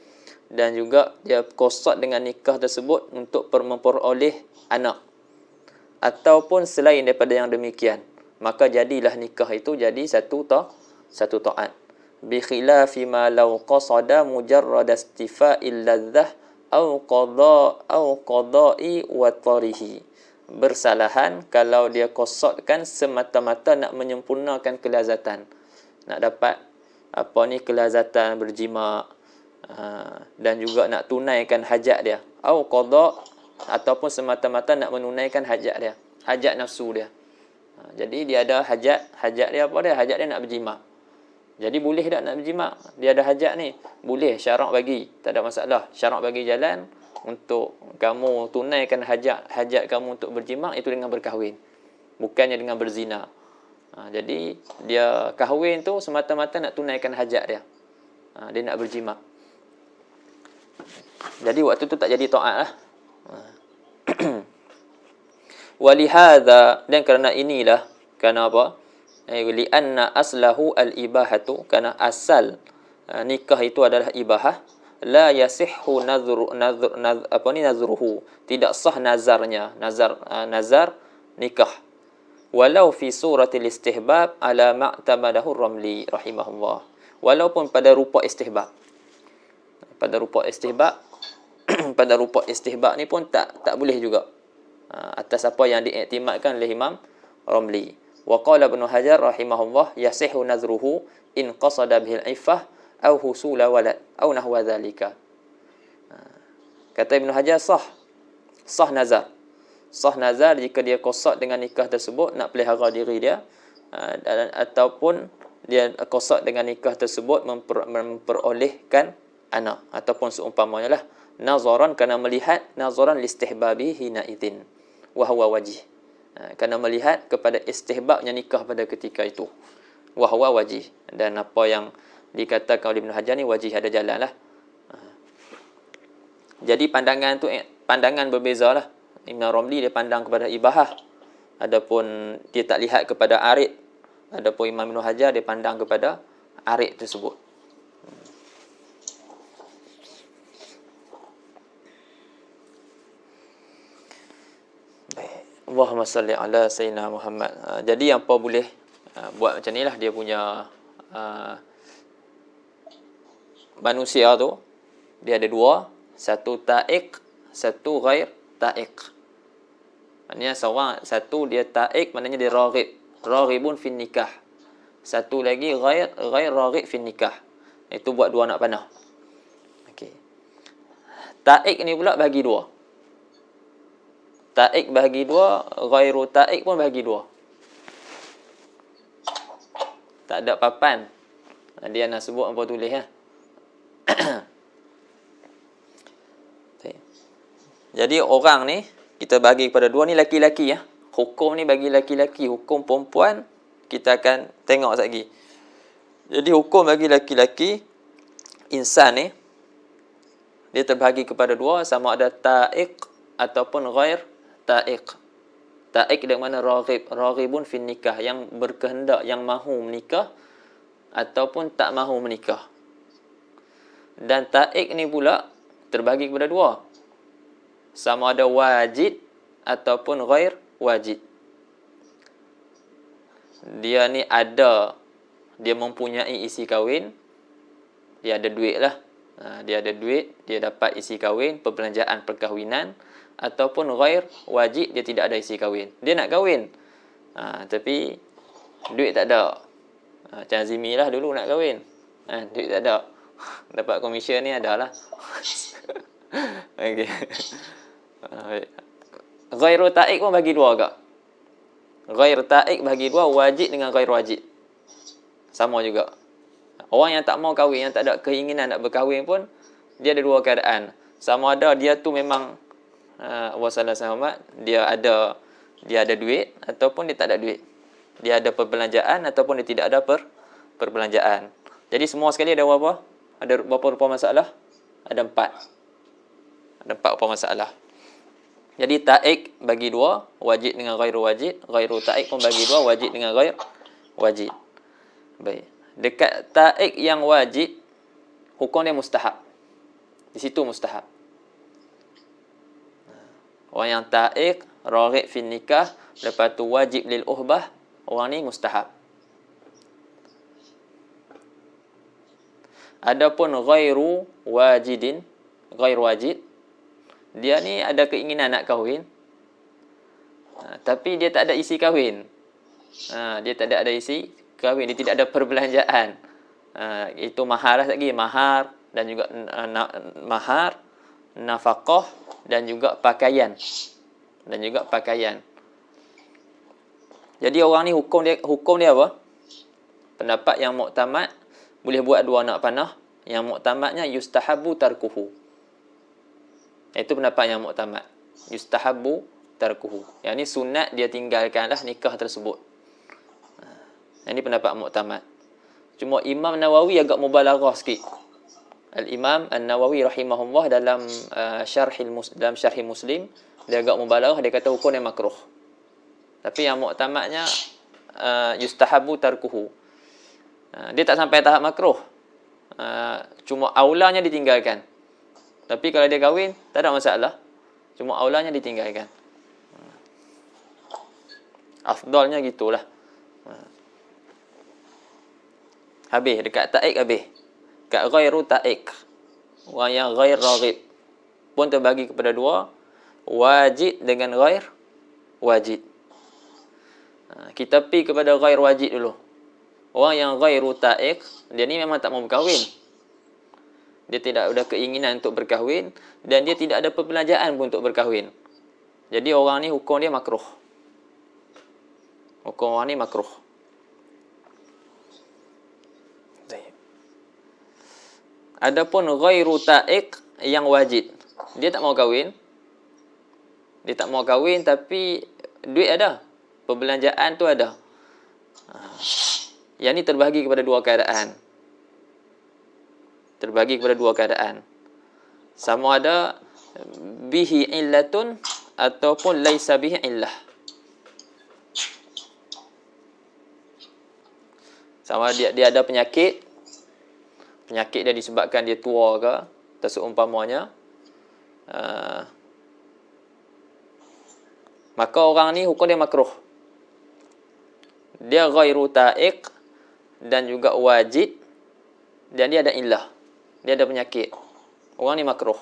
dan juga dia qasad dengan nikah tersebut untuk memperoleh anak ataupun selain daripada yang demikian, maka jadilah nikah itu jadi satu taat. Bi khilafi ma law qasada mujarrad istifa'il ladzah au qada'i wa tarihi. Bersalahan kalau dia qasadkan semata-mata nak menyempurnakan kelazatan, nak dapat kelazatan berjima, dan juga nak tunaikan hajat dia, au qada' ataupun semata-mata nak menunaikan hajat dia, hajat nafsu dia. Jadi dia ada hajat dia apa dia? Hajat dia nak berjima. Jadi boleh tak nak berjima? Dia ada hajat ni, boleh, syarak bagi, tak ada masalah. Syarak bagi jalan untuk kamu tunaikan hajat kamu untuk berjima itu dengan berkahwin, bukannya dengan berzina. Jadi dia kahwin tu semata-mata nak tunaikan hajat dia. Dia nak berjima. Jadi waktu tu tak jadi taat lah. Walihadza, dan kerana inilah, kerana apa? Lianna aslahu al-ibahatu, kerana asal nikah itu adalah ibahah. La yasihhu nazruhu, tidak sah nazarnya, nazar nikah. Walau fi suratil istihbab ala ma'tamadahu Ramli rahimahullah. Walaupun pada rupa istihbab. Pada rupa istihbab pada rupa istihbab ni pun tak boleh juga, atas apa yang diiktimadkan oleh Imam Ramli. Wa qala Ibnu Hajar rahimahullah yasihu nazruhu in qasada bihil iffah au husula walad au nahwa dhalika. Kata Ibnu Hajar sah nazar jika dia qasad dengan nikah tersebut nak pelihara diri dia, ataupun dia qasad dengan nikah tersebut memperolehkan anak, ataupun seumpamanya lah nazaran, kerana melihat, nazaran listihbabi hina idzin wa huwa wajih, kerana melihat kepada istihbabnya nikah pada ketika itu, wa huwa wajih, dan apa yang dikatakan oleh Ibn Hajar ni wajih, ada jalan lah. Jadi pandangan tu pandangan berbezalah. Imam Ramli dia pandang kepada ibahah, adapun dia tak lihat kepada arid. Adapun Imam Ibn Hajar dia pandang kepada arid tersebut. Allahumma salli ala sayyidina Muhammad. Jadi apa boleh buat macam ni lah, dia punya manusia tu dia ada dua, satu ta'iq, satu ghair ta'iq. Maknanya satu dia ta'iq, maknanya dia raghibun fin nikah. Satu lagi ghair raghib fin nikah. Itu buat dua anak panah. Okey. Ta'iq ni pula bagi dua. Ta'iq bagi dua, ghairu ta'iq pun bagi dua. Tak ada papan. Dia nak sebut apa tulis ya. Jadi orang ni kita bagi kepada dua ni laki-laki ya. Hukum ni bagi laki-laki, hukum perempuan kita akan tengok sekejap lagi. Jadi hukum bagi laki-laki, insan ni dia terbahagi kepada dua, sama ada ta'iq ataupun ghair ta'iq. Ta'iq dengan mana raghibun fin nikah, yang berkehendak, yang mahu menikah ataupun tak mahu menikah. Dan ta'iq ni pula terbahagi kepada dua, sama ada wajib ataupun ghair wajib. Dia ni ada, dia mempunyai isi kahwin, dia ada duit lah. Dia ada duit, dia dapat isi kahwin, perbelanjaan perkahwinan, ataupun ghair wajib, dia tidak ada isi kahwin. Dia nak kahwin, tapi duit tak ada. Macam Zimi lah dulu nak kahwin, duit tak ada. Dapat komisen ni adalah. Okey. Ghairu ta'iq pun bagi dua agak. Ghair ta'iq bagi dua, wajib dengan ghair wajib sama juga. Orang yang tak mau kahwin, yang tak ada keinginan nak berkahwin pun, dia ada dua keadaan. Sama ada dia tu memang dia ada duit ataupun dia tak ada duit. Dia ada perbelanjaan ataupun dia tidak ada perbelanjaan. Jadi semua sekali ada berapa? Ada berapa rupa masalah? Ada 4. Ada 4 rupa masalah. Jadi ta'ik bagi 2, wajib dengan ghairu wajib. Ghairu ta'ik pun bagi 2, wajib dengan ghair wajib. Baik. Dekat ta'ik yang wajib, hukum dia mustahab. Di situ mustahab. Orang yang ta'ik, raghib fi nikah, lepas tu wajib lil uhbah, orang ni mustahab. Adapun ghairu wajidin, ghair wajid, dia ni ada keinginan nak kahwin, tapi dia tak ada isi kahwin. Dia tak ada isi kahwin, dia tidak ada perbelanjaan. Itu mahar lah lagi, mahar dan juga mahar, nafkah dan juga pakaian. Jadi orang ni hukum dia apa? Pendapat yang muktamad, boleh buat 2 anak panah. Yang muktamadnya yustahabu tarkuhu. Itu pendapat yang muktamad. Yustahabu tarkuhu. Yang ni sunat dia tinggalkanlah nikah tersebut. Yang ni pendapat muktamad. Cuma Imam Nawawi agak mubalaghah sikit. Al-Imam An-Nawawi rahimahullah dalam syarhi Muslim, dia agak mubalaghah, dia kata hukum dia makruh. Tapi yang muktamadnya yustahabu tarkuhu. Dia tak sampai tahap makruh. Cuma aulanya ditinggalkan. Tapi kalau dia kahwin, tak ada masalah. Cuma aulanya ditinggalkan. Afdalnya gitulah. Habis. Dekat ta'ik habis. Dekat ghairu ta'ik, orang yang ghair raghib pun terbagi kepada 2. Wajib dengan ghair wajib. Kita pergi kepada ghair wajib dulu. Orang yang ghairu ta'ik, dia ni memang tak mau berkahwin. Dia tidak ada keinginan untuk berkahwin dan dia tidak ada perbelanjaan pun untuk berkahwin. Jadi orang ni hukum dia makruh. Hukum orang ni makruh. Adapun ghairu ta'ik yang wajib, dia tak mau kahwin. Dia tak mau kahwin tapi duit ada. Perbelanjaan tu ada. Yang ni terbahagi kepada 2 keadaan. Terbagi kepada 2 keadaan. Sama ada bihi illatun ataupun laisa bihi illah. Sama dia ada penyakit. Penyakit dia disebabkan dia tua ke, terseumpamanya. Maka orang ni hukum dia makruh. Dia ghairu ta'ik dan juga wajib dan dia ada illah. Dia ada penyakit. Orang ni makruh.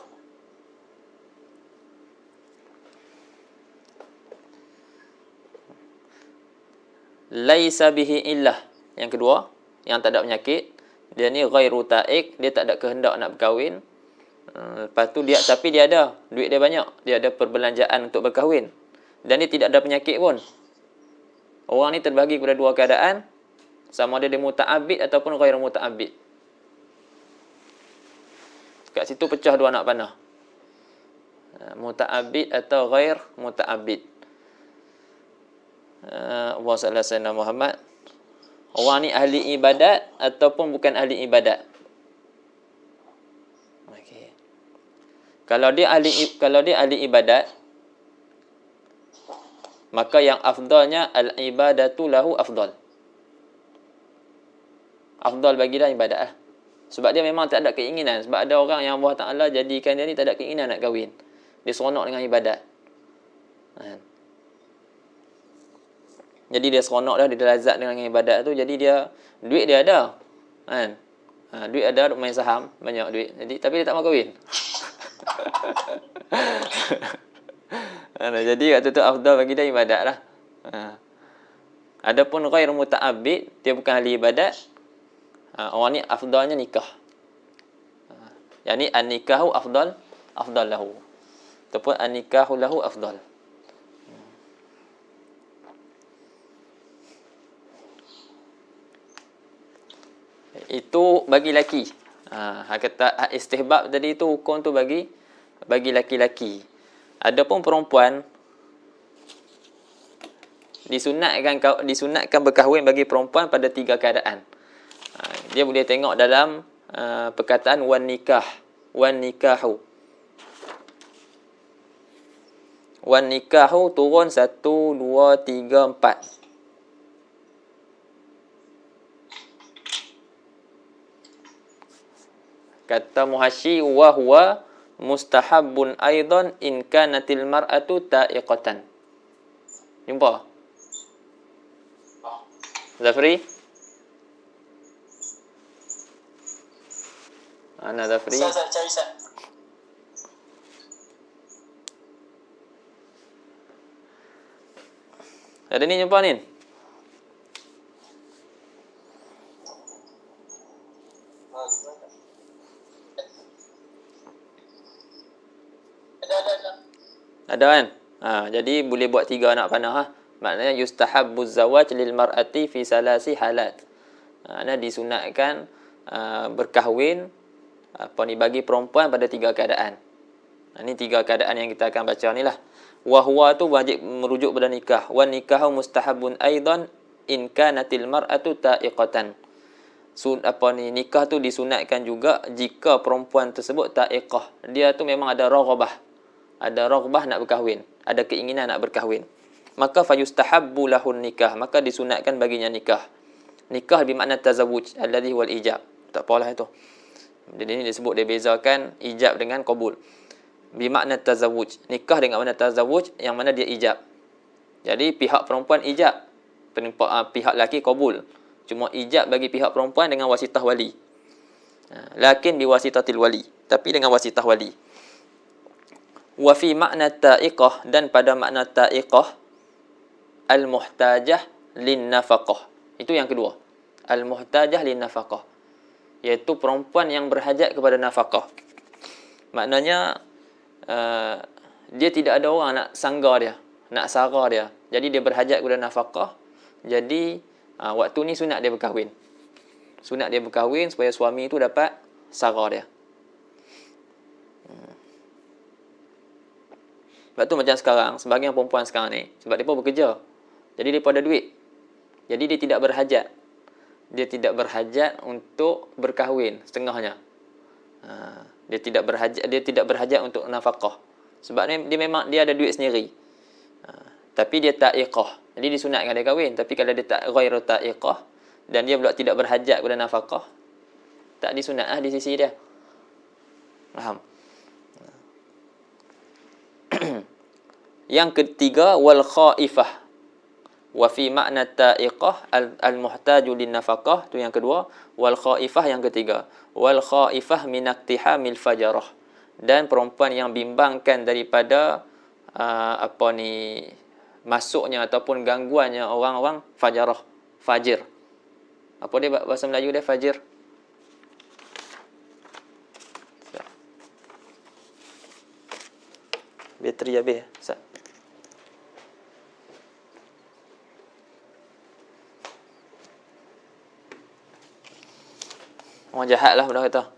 Laisa bihi illah. Yang kedua, yang tak ada penyakit, dia ni ghairu ta'ik, dia tak ada kehendak nak berkahwin. Lepas tu tapi dia ada duit, dia banyak, dia ada perbelanjaan untuk berkahwin dan dia tidak ada penyakit pun. Orang ni terbagi kepada 2 keadaan, sama ada dia muta'abbid ataupun ghairu muta'abbid. Kat situ pecah 2 anak panah. Muta'abbid atau ghair muta'abbid. Allahumma salli ala sayyidina Muhammad. Orang ni ahli ibadat ataupun bukan ahli ibadat. Okey. Kalau dia ahli ibadat, maka yang afdalnya al-ibadatu lahu afdal. Afdal bagi dia ibadat lah. Sebab dia memang tak ada keinginan. Sebab ada orang yang Allah Ta'ala jadikan dia ni tak ada keinginan nak kahwin. Dia seronok dengan ibadat. Jadi dia seronok dah, dia lazat dengan ibadat tu. Jadi dia, duit dia ada. Duit ada, main saham, banyak duit. Tapi dia tak mau kahwin. Jadi waktu tu afdal bagi dia ibadat lah. Adapun ghair muta'abbid, dia bukan ahli ibadat. Orang ni afdalnya nikah. Yang ni an-nikahu afdal lahu. Ataupun an-nikahu lahu afdal. Itu bagi laki. Kata istihbab tadi itu hukum tu bagi laki-laki. Adapun perempuan disunatkan berkahwin bagi perempuan pada 3 keadaan. Dia boleh tengok dalam perkataan wan nikah, wan nikahu. Wan nikahu turun 1, 2, 3, 4. Kata Muhasyi wa huwa mustahabbun aidan in kanatil mar'atu ta'iqatan. Jumpa? Zafri? Ana Zafri. Saya cari saya. Ada ni jumpa ni? Ada kan? Jadi boleh buat 3 anak panah. Maknanya yustahabbu zawaj lil mar'ati fi salasi halat. Maknanya disunatkan berkahwin bagi perempuan pada 3 keadaan. Ini 3 keadaan yang kita akan baca ni lah. Wa huwa tu wajib merujuk pada nikah. Wa nikahu mustahabun aidan in kanatil mar'atu ta'iqatan. Nikah tu disunatkan juga jika perempuan tersebut ta'iqah. Dia tu memang ada raghbah. Ada raghbah nak berkahwin, ada keinginan nak berkahwin. Maka fayustahabbu lahun nikah, maka disunatkan baginya nikah. Nikah bermakna tazawuj alladhi wal ijab. Tak apalah itu. Jadi ini disebut, dia bezakan ijab dengan qabul. Bermakna tazawuj. Nikah dengan makna tazawuj yang mana dia ijab. Jadi pihak perempuan ijab, pihak lelaki qabul. Cuma ijab bagi pihak perempuan dengan wasitah wali. Lakin biwasitatil wali, tapi dengan wasitah wali. Wa fi makna ta'iqah, dan pada makna ta'iqah al-muhtajah lin nafaqah. Itu yang kedua. Al-muhtajah lin nafaqah, iaitu perempuan yang berhajat kepada nafaqah. Maknanya dia tidak ada orang nak sanggar dia, nak sara dia. Jadi dia berhajat kepada nafaqah. Jadi waktu ni sunat dia berkahwin. Sunat dia berkahwin supaya suami itu dapat sara dia. Sebab tu macam sekarang, sebahagian perempuan sekarang ni, sebab mereka bekerja, jadi mereka ada duit. Jadi dia tidak berhajat. Dia tidak berhajat untuk berkahwin setengahnya. Dia tidak berhajat untuk nafkah. Sebab dia ada duit sendiri. Tapi dia ta'iqah. Jadi disunatkan dia kahwin. Tapi kalau dia ghairu ta'iqah dan dia pula tidak berhajat kepada nafkah, tak disunat di sisi dia. Faham? Yang ketiga, wal khaifah. Wa fi makna ta'iqah al-muhtaju lin nafaqah, tu yang kedua. Wal khaifah yang ketiga. Wal khaifah min iqtihamil fajarah. Dan perempuan yang bimbangkan daripada masuknya ataupun gangguannya orang-orang fajarah, fajir. Apa dia bahasa Melayu dia fajir? Bateri habis. Orang jahat lah benda kata.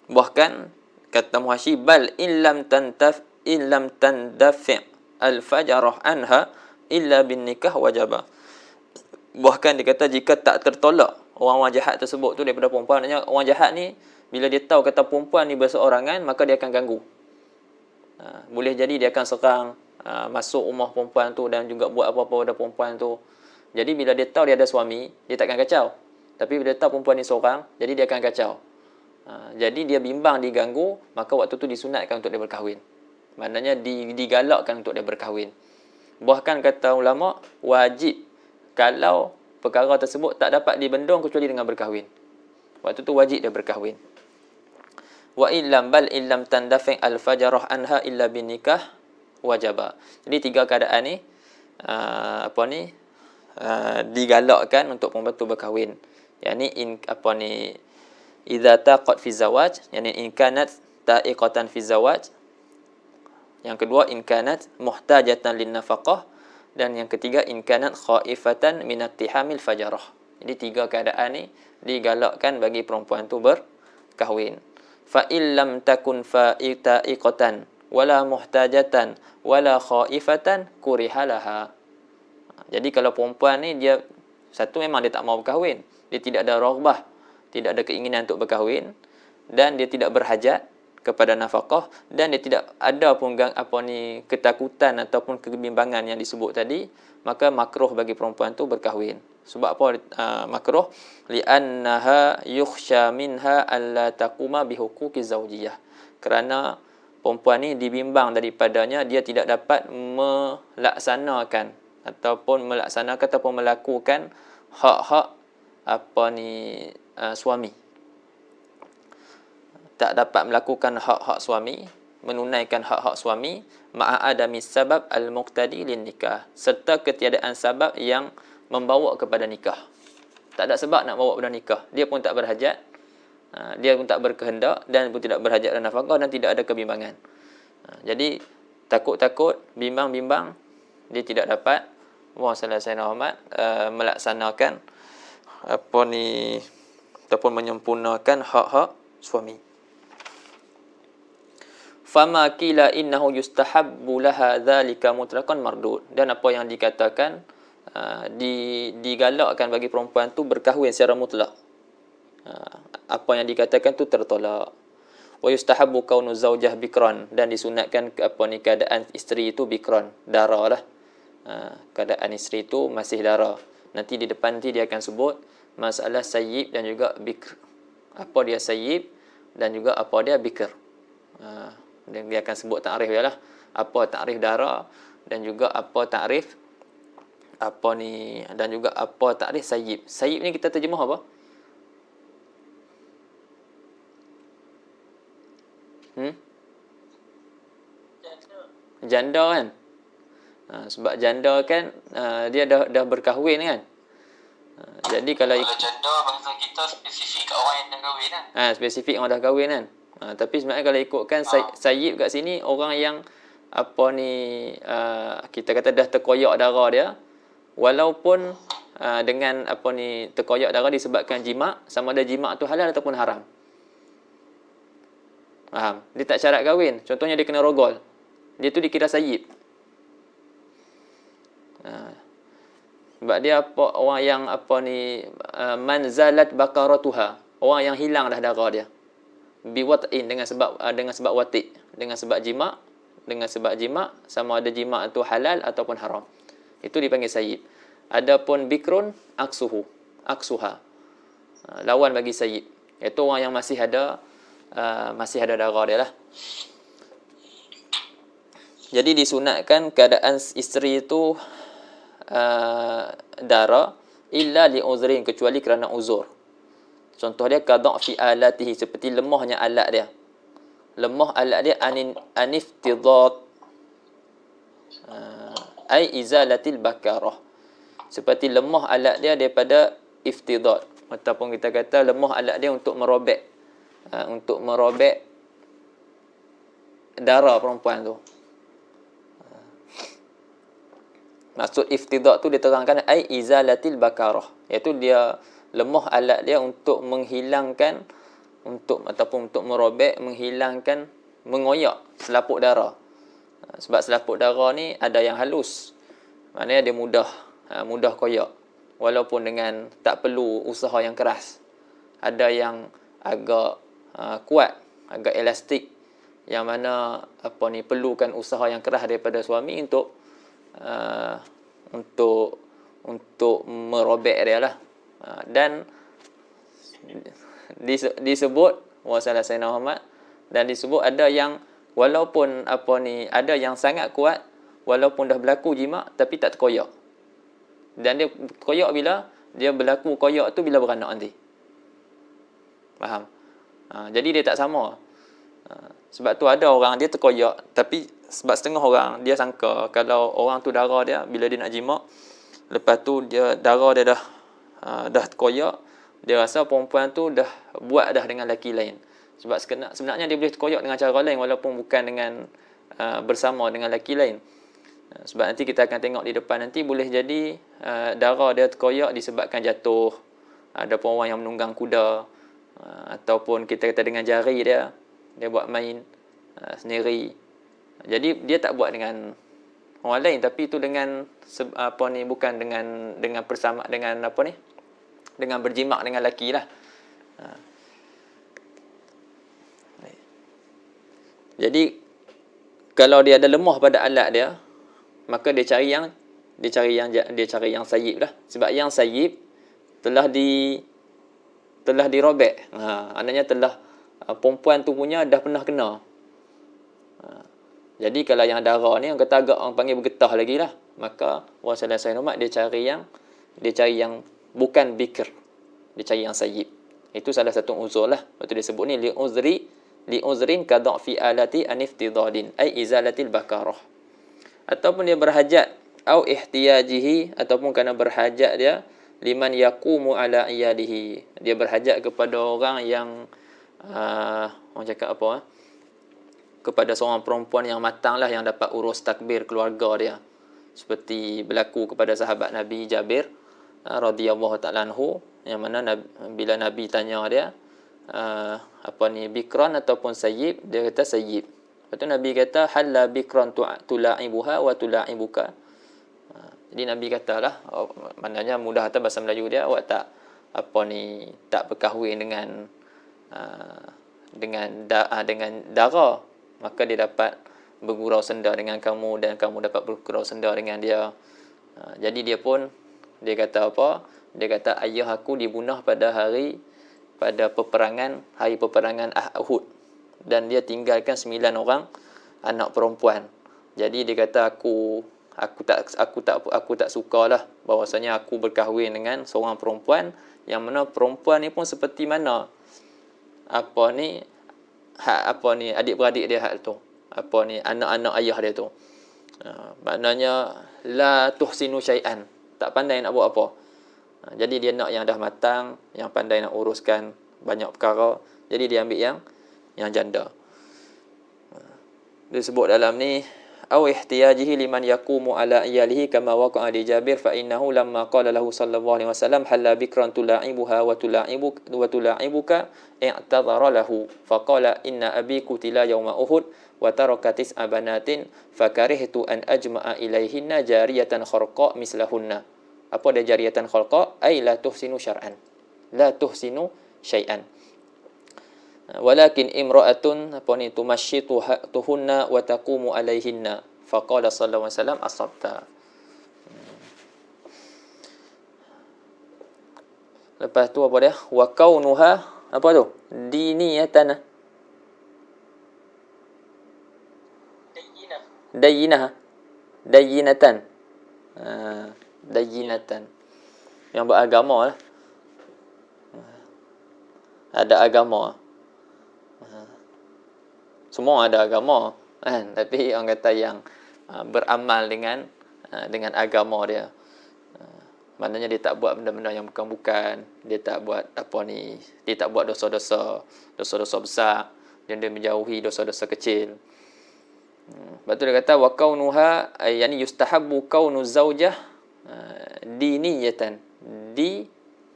Bahkan kata Muhasyi, bal illam tandafi' al-fajarah anha illa bin nikah wajaba. Bahkan dia kata jika tak tertolak orang-orang jahat tersebut tu daripada perempuan. Maksudnya orang jahat ni bila dia tahu kata perempuan ni berseorangan, maka dia akan ganggu. Boleh jadi dia akan serang, masuk rumah perempuan tu dan juga buat apa-apa pada perempuan tu. Jadi bila dia tahu dia ada suami, dia takkan kacau. Tapi bila dia tahu perempuan ni seorang, jadi dia akan kacau. Jadi dia bimbang, diganggu, maka waktu tu disunatkan untuk dia berkahwin. Maknanya digalakkan untuk dia berkahwin. Bahkan kata ulama, wajib kalau perkara tersebut tak dapat dibendung kecuali dengan berkahwin. Waktu tu wajib dia berkahwin. Wa illam tandafi' al-fajarah anha illa bin nikah wajaba. Jadi 3 keadaan ni digalakkan untuk perempuan tu berkahwin. Yani idza taqat fi zawaj, yani in kanat ta'iqatan fi zawaj. Yang kedua, in kanat muhtajatan lin nafaqah. Dan yang ketiga, in kanat khaifatan min iqtihamil fajarah. Jadi 3 keadaan ni digalakkan bagi perempuan tu berkahwin. Fa illam takun fa'iqatan wala muhtajatan wala khaifatan kurihalaha. Jadi kalau perempuan ni dia satu memang dia tak mau berkahwin, dia tidak ada raghbah, tidak ada keinginan untuk berkahwin, dan dia tidak berhajat kepada nafkah, dan dia tidak ada pun ketakutan ataupun kebimbangan yang disebut tadi, maka makruh bagi perempuan tu berkahwin. Sebab apa makruh? Li'annaha yukhsha minha alla taquma bihuquqi zaujiyah. Kerana perempuan ni dibimbang daripadanya dia tidak dapat melaksanakan ataupun melakukan hak-hak suami. Tak dapat melakukan hak-hak suami, menunaikan hak-hak suami, ma'adami sabab al-muqtadi lin nikah, serta ketiadaan sebab yang membawa kepada nikah. Tak ada sebab nak bawa kepada nikah. Dia pun tak berhajat, dia pun tak berkehendak, dan pun tidak berhajat dan nafkah, dan tidak ada kebimbangan. Jadi takut-takut, bimbang-bimbang, dia tidak dapat melaksanakan ataupun menyempurnakan hak-hak suami. Fama qila innahu yustahabbu laha dzalika mutlaqan mardud. Dan apa yang dikatakan digalakkan bagi perempuan tu berkahwin secara mutlak, apa yang dikatakan tu tertolak. Wa yustahabbu kaunu zaujah bikran, dan disunatkan keadaan isteri itu bikran, dara lah. Keadaan isteri itu masih dara. Nanti di depan nanti dia akan sebut masalah sayyib dan juga bikr. Apa dia sayyib dan juga apa dia bikr. Dan dia akan sebut takrif dia lah. Apa takrif dara, dan juga apa takrif dan juga apa takrif sayyib. Sayyib ni kita terjemah apa? Janda kan? Sebab janda kan dia dah berkahwin kan? Jadi kalau janda bahasa kita spesifik kat orang yang dah kahwin kan? Spesifik orang dah kahwin kan? Tapi sebenarnya kalau ikutkan sayyib kat sini, orang yang kita kata dah terkoyak darah dia, walaupun dengan terkoyak darah disebabkan jima', sama ada jima' tu halal ataupun haram. Faham? Dia tak syarat kahwin. Contohnya dia kena rogol, dia tu dikira sayyib. Sebab dia orang yang manzalat bakaratuha, orang yang hilang dah darah dia, biwat'in, dengan sebab wati', dengan sebab jima', sama ada jima' itu halal ataupun haram, itu dipanggil sayyib. Adapun bikrun aksuha, lawan bagi sayyib, iaitu orang yang masih ada darah dia lah. Jadi disunatkan keadaan isteri itu dara illa li uzrin, kecuali kerana uzur. Contoh dia qada' fi alatihi, seperti lemahnya alat dia. Lemah alat dia aniftidat ai izalatil bakarah. Seperti lemah alat dia daripada iftidat, ataupun kita kata lemah alat dia untuk merobek darah perempuan tu. Maksud iftidat tu diterangkan ai izalatil bakarah, iaitu dia lemah alat dia untuk menghilangkan, untuk merobek, menghilangkan, mengoyak selaput darah. Sebab selaput darah ni ada yang halus, maknanya dia mudah koyak, walaupun dengan tak perlu usaha yang keras. Ada yang agak kuat, agak elastik, yang mana perlukan usaha yang keras daripada suami untuk merobek dia lah. Dan disebut wasallallahu Sayyidina Muhammad, dan disebut ada yang walaupun ada yang sangat kuat, walaupun dah berlaku jima' tapi tak terkoyak. Dan dia koyak bila dia berlaku koyak tu bila beranak nanti. Faham? Jadi dia tak sama. Sebab tu ada orang dia terkoyak, tapi sebab setengah orang dia sangka kalau orang tu darah dia bila dia nak jima', lepas tu darah dia dah terkoyak, dia rasa perempuan tu dah buat dah dengan lelaki lain. Sebab sebenarnya dia boleh terkoyak dengan cara lain, walaupun bukan dengan bersama dengan lelaki lain. Sebab nanti kita akan tengok di depan nanti, boleh jadi darah dia terkoyak disebabkan jatuh, ada pun orang yang menunggang kuda, ataupun kita kata dengan jari dia buat main sendiri. Jadi dia tak buat dengan orang lain, tapi itu dengan bukan dengan bersama dengan dengan berjimak dengan lelaki lah. Jadi kalau dia ada lemah pada alat dia, maka dia cari yang sayyib lah. Sebab yang sayyib telah dirobek. Maknanya telah perempuan tu punya dah pernah kena. Jadi kalau yang darah ni, orang kata agak orang panggil bergetah lagi lah, maka orang sallallahu alaihi wasallam dia cari yang bukan bikr, dia cari yang sayyib. Itu salah satu uzur lah. Waktu dia sebut ni li uzrin ka dha'fi alati aniftidadin ai izalatil bakarah. Ataupun dia berhajat au ihtiyajihi, ataupun kerana berhajat dia liman yaqumu ala iyalihi, dia berhajat kepada orang yang orang cakap kepada seorang perempuan yang matang lah, yang dapat urus takbir keluarga dia, seperti berlaku kepada sahabat Nabi Jabir radhiyallahu ta'ala anhu, yang mana bila Nabi tanya dia bikran ataupun sayyib, dia kata sayyib. Lepas tu Nabi kata halla bikran tula'ibuha wa tula'ibuka. Jadi Nabi katalah, maknanya mudah kata bahasa Melayu dia, awak tak berkahwin dengan dara, maka dia dapat bergurau senda dengan kamu dan kamu dapat bergurau senda dengan dia. Jadi dia kata dia kata ayah aku dibunuh pada hari peperangan Uhud, dan dia tinggalkan 9 orang anak perempuan. Jadi dia kata aku tak sukalah bahwasanya aku berkahwin dengan seorang perempuan yang mana perempuan ni pun seperti mana adik-beradik dia tu, anak-anak ayah dia tu. Maknanya la tuhsinu syai'an, tak pandai nak buat apa. Jadi dia nak yang dah matang, yang pandai nak uruskan banyak perkara. Jadi dia ambil yang janda. Dia sebut dalam ni aw ihtiyajihi liman yaqumu ala iyalihi kama waqa'a li Jabir fa innahu lamma qala lahu sallallahu alaihi wasallam halla bikran tula'ibuha wa tula'ibuka i'tadhara lahu faqala inna abi qutila yawma Uhud wa taraka tis'a banatin fakarihtu an ajma'a ilaihinna jariyatan kharqa mislahunna. Apa dia jariyatan kharqa? Ai la tuhsinu syar'an, la tuhsinu syai'an, walakin imra'atun tumashshituhunna wa taqumu alaihinna faqala sallallahu alaihi wasallam asabta. Lepas tu apa dia? Wa kaunuha apa tu? Diniyatan. Dayyinatan. Dayyinatan. Yang beragama lah. Ada agama. Semua ada agama kan, tapi orang kata yang beramal dengan agama dia. Maknanya dia tak buat benda-benda yang bukan-bukan, dia tak buat dia tak buat dosa-dosa besar, dan dia menjauhi dosa-dosa kecil. Lepas tu dia kata wa kaunuha yani yustahabbu kaunu zaujah diniyatan.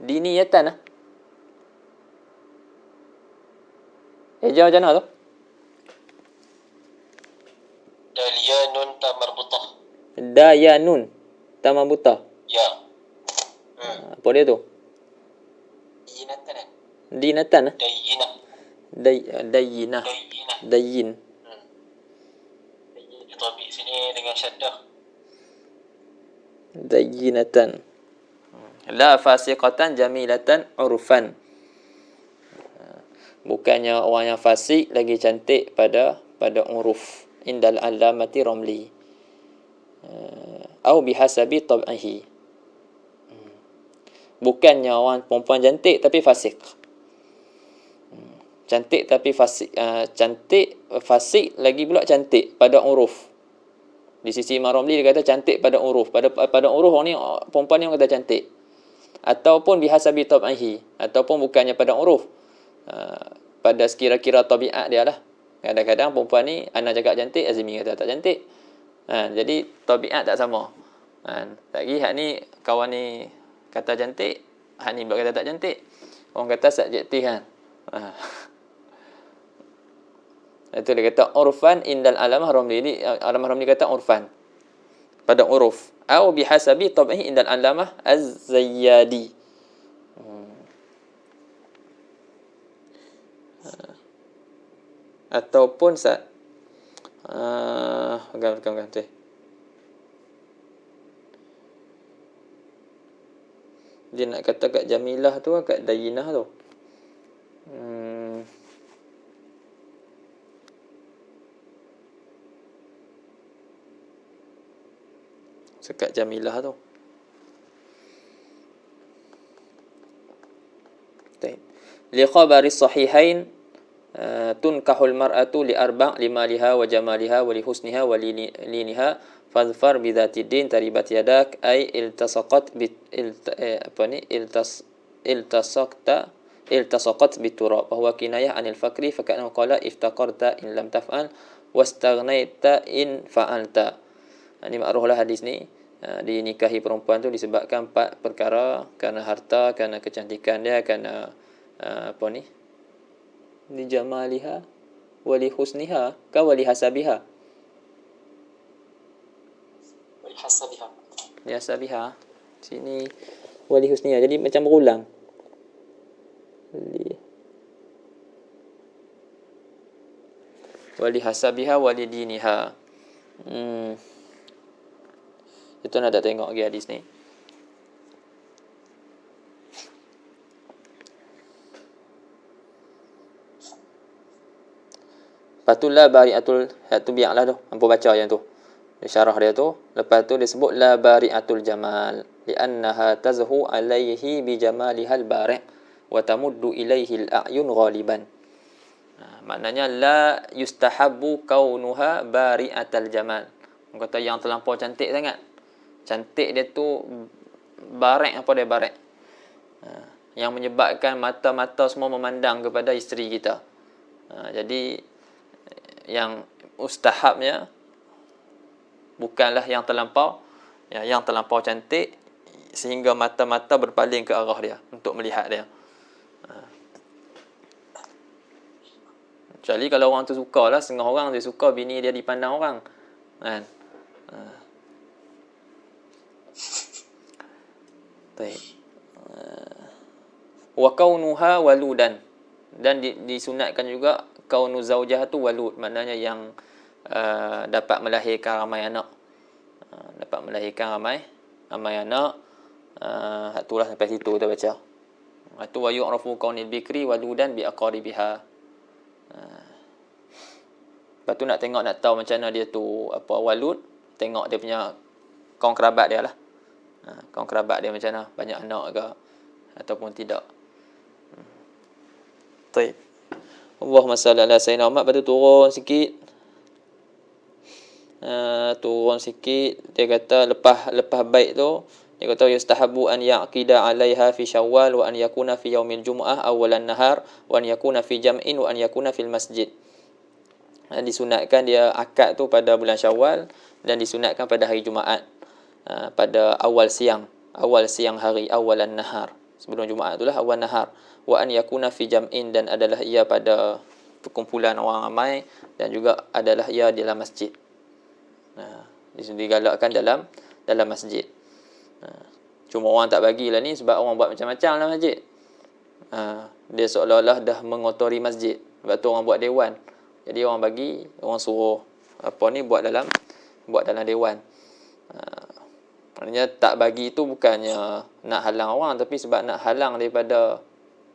Diniyatan. Ejah macam mana tu? Dayanun tamarbutah. Dayanun tamarbutah. Ya. Apa dia tu? Dinatan. Dinatan. Dayinah. Dayinah. Dayin. Ditabik sini dengan syaddah. Dayinatan. La fasiqatan jamilatan urfan. Bukannya orang yang fasik lagi cantik pada uruf. Indal alamati ramli. Au bihasabi tab'ihi. Bukannya orang perempuan cantik tapi fasik. Cantik tapi fasik. Cantik, fasik lagi pula cantik pada uruf. Di sisi Imam Ramli dia kata cantik pada uruf. Pada uruf orang ni, perempuan ni orang kata cantik. Ataupun bihasabi tab'ihi. Ataupun bukannya pada uruf. Pada sekira-kira tabiat dia lah. Kadang-kadang perempuan ni Ana cakap cantik, Azmi kata tak cantik. Jadi tabiat tak sama. Lagi hak ni kawan ni kata cantik, Hak ni kata tak cantik. Orang kata subjektif kan. Itu dia kata urfan indal alamah Ramli. Ini alamah Ramli kata urfan. Pada uruf. Au bihasabi tab'ihi indal alamah Az-Zayyadi. Ataupun bukan. Dia nak kata kat Jamilah tu, kat Dayinah tu. Sekat Jamilah tu. Li khabari sahihain tunkahul mar'atu li arba' limaliha wa jamaliha wa li husniha wa liniha fadfar bidzati din taribat yadak ay iltasaqat iltasaqat biturab bahwa kinayah anil fakri fakana qala iftaqarta in lam taf'al wastaghnaita in fa'alta. Ini makruhlah hadis ni. Dinikahi perempuan tu disebabkan 4 perkara, kerana harta, kerana kecantikan dia, kerana li jamaliha wa li husniha ka wa li hasabiha. Li hasabiha. Sini wa li husniha. Jadi macam berulang. Wa li hasabiha wa li diniha. Itu nak tak tengok lagi hadis ni. Lepas tu la bari'atul, tu biarlah tu. Hampa baca yang tu. Dia syarah dia tu. Lepas tu dia sebut la bari'atul jamal. Li'annaha tazhu alaihi bi jamalihal bari' wa tamuddu ilaihi al-a'yun ghaliban. Maknanya la yustahabbu kaunuha bari'atal jamal. Orang kata yang terlampau cantik sangat. Cantik dia tu bari', apa dia bari'? Yang menyebabkan mata-mata semua memandang kepada isteri kita. Jadi yang mustahabnya bukanlah yang terlampau, yang terlampau cantik sehingga mata-mata berpaling ke arah dia untuk melihat dia. Kecuali kalau orang tu sukalah, setengah orang dia suka bini dia dipandang orang, kan? Baik. Wa kaunuha waludan, dan disunatkan juga kaunu zaujah tu walud, maknanya yang dapat melahirkan ramai anak. Dapat melahirkan ramai anak. Itulah sampai situ kita baca. Itu wa yu'rafu kaunil bikri waludan bi aqaribiha. Lepas tu nak tengok, nak tahu macam mana dia tu apa walud, tengok dia punya kaum kerabat dia lah. Kaum kerabat dia macam mana, banyak anak ke ataupun tidak. Baik. Allahumma salli ala sayyidina Muhammad. Lepas tu turun sikit. Turun sikit. Dia kata lepas bait tu, dia kata yustahabu an yaqida 'alaiha fi Syawal wa an yakuna fi yaumil jumu'ah awalan nahar wa an yakuna fi jam'in wa an yakuna fil masjid. Disunatkan dia akad tu pada bulan Syawal dan disunatkan pada hari Jumaat, pada awal siang hari, awalan nahar. Sebelum Jumaat itulah awal nahar. Wa an yakuna fi jam'in, dan adalah ia pada perkumpulan orang ramai, dan juga adalah ia dalam masjid. Digalakkan dalam masjid. Cuma orang tak bagilah ni sebab orang buat macam-macam dalam masjid. Dia seolah-olah dah mengotori masjid. Sebab tu orang buat dewan. Jadi orang bagi, orang suruh buat dalam dewan. Maknanya tak bagi itu bukannya nak halang orang, tapi sebab nak halang daripada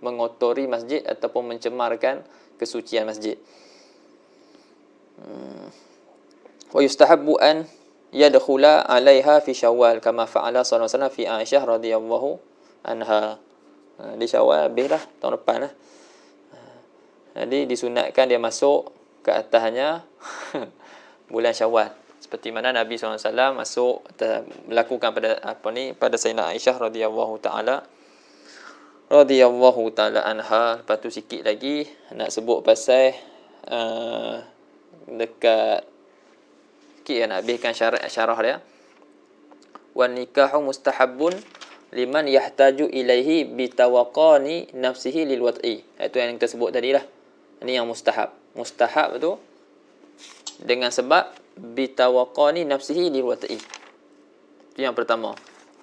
mengotori masjid ataupun mencemarkan kesucian masjid. Wa yustahabbu an yadkhula 'alaiha fi Syawal kama fa'ala sallallahu alaihi wasallam fi Aisyah radhiyallahu anha. Di Syawal habislah tahun depan lah. Jadi disunatkan dia masuk ke atasnya bulan Syawal, seperti mana Nabi SAW masuk melakukan pada Sayyidina Aisyah radhiyallahu taala anha. Lepas tu sikit lagi nak sebut pasal dekat sikit nak habiskan syarah dia. Wan nikahu mustahabbun liman yahtaju ilaihi bitawaqani nafsihi lil wat'i. Itu yang kita sebut tadi lah. Ini yang mustahab. Mustahab tu dengan sebab bitawaqani nafsihi lil wat'i. Itu yang pertama.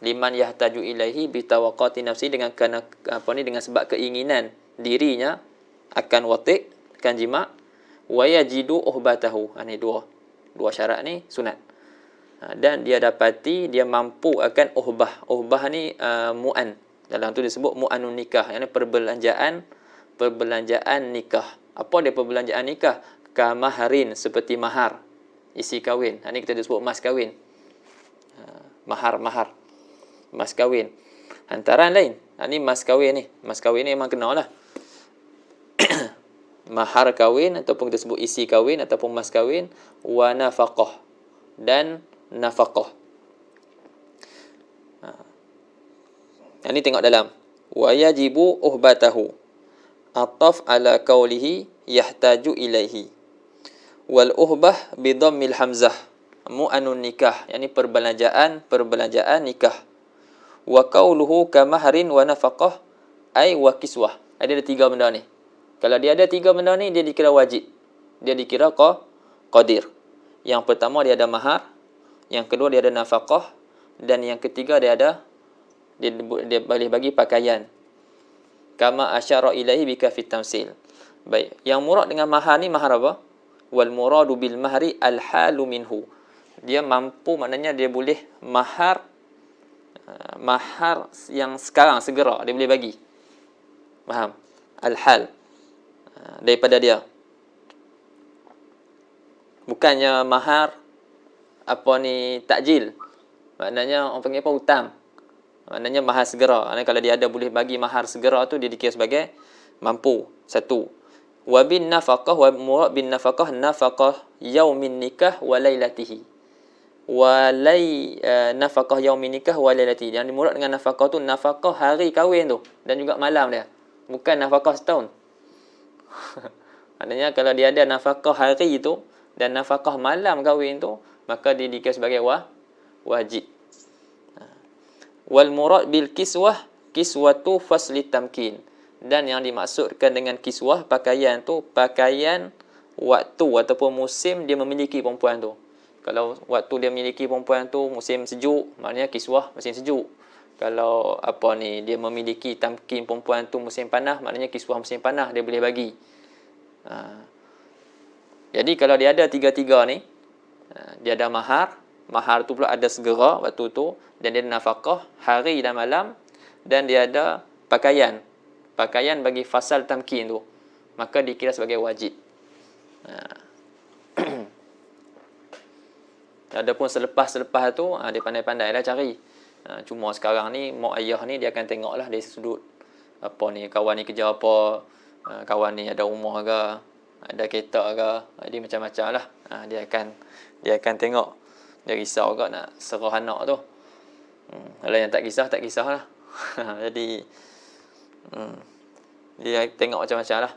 Liman yahtaju ilaihi bitawaqati nafsi, dengan dengan sebab keinginan dirinya akan wati', akan jima', wa yajidu uhbatahu. Ini dua syarat ni sunat. Dan dia dapati dia mampu akan uhbah. Uhbah ni mu'an. Dalam tu disebut mu'anun nikah. Yang ni perbelanjaan nikah. Apa dia perbelanjaan nikah? Kamaharin, seperti mahar, isi kahwin. Ini kita disebut mas kahwin. Mahar. Mas kahwin. Hantaran lain. Ini mas kahwin ni. Mas kahwin ni memang kena lah. Mahar kahwin ataupun kita sebut isi kahwin ataupun mas kahwin. Wa nafaqah. Dan nafaqah. Ini tengok dalam. Wa yajibu uhbatahu. Ataf ala qawlihi yahtaju ilaihi. Wal uhbah bidammil hamzah. Mu'anun nikah. Yang ini perbelanjaan nikah. Wa qawluhu kamahrin wa nafaqah ay wa kiswah. Ada 3 benda ni. Kalau dia ada 3 benda ni, dia dikira wajib. Dia dikira qadir. Yang pertama dia ada mahar, yang kedua dia ada nafaqah, dan yang ketiga dia boleh bagi pakaian. Kama asyara ilaihi bika fit tamsil. Baik, yang murad dengan mahar ni mahar apa? Wal muradu bil mahri al halu minhu. Dia mampu, maknanya dia boleh mahar yang sekarang segera dia boleh bagi. Faham? Al hal daripada dia. Bukannya mahar takjil. Maknanya orang panggil apa? Hutang. Maknanya mahar segera. Maknanya kalau dia ada boleh bagi mahar segera tu, dia dikira sebagai mampu. Satu. Wa bin nafaqah, wa murad bin nafaqah yaumin nikah wa lailatihi. Nafaqah yaumin nikah wa lailatihi. Yang dimurad dengan nafaqah tu nafaqah hari kahwin tu dan juga malam dia. Bukan nafaqah setahun. Maknanya kalau dia ada nafaqah hari itu dan nafaqah malam kahwin tu, maka dia dikira sebagai wajib. Wal murad bil kiswah kiswatu fasli tamkin. Dan yang dimaksudkan dengan kiswah, pakaian tu pakaian waktu ataupun musim dia memiliki perempuan tu. Kalau waktu dia memiliki perempuan tu musim sejuk, maknanya kiswah musim sejuk. Kalau dia memiliki tamkin perempuan tu musim panas, maknanya kiswah musim panas dia boleh bagi. Jadi kalau dia ada tiga-tiga ni, dia ada mahar tu pula ada segera waktu tu, dan dia ada nafaqah hari dan malam, dan dia ada pakaian bagi fasal tamkin tu, maka dikira sebagai wajib. Adapun selepas tu dia pandai-pandai lah cari. Cuma sekarang ni mak ayah ni dia akan tengoklah dari sudut kawan ni kerja apa, kawan ni ada rumah ke, ada kereta ke, jadi macam-macam lah. Dia akan tengok. Dia risau ke nak serah anak tu. Kalau yang tak kisah lah. Jadi dia tengok macam-macam lah.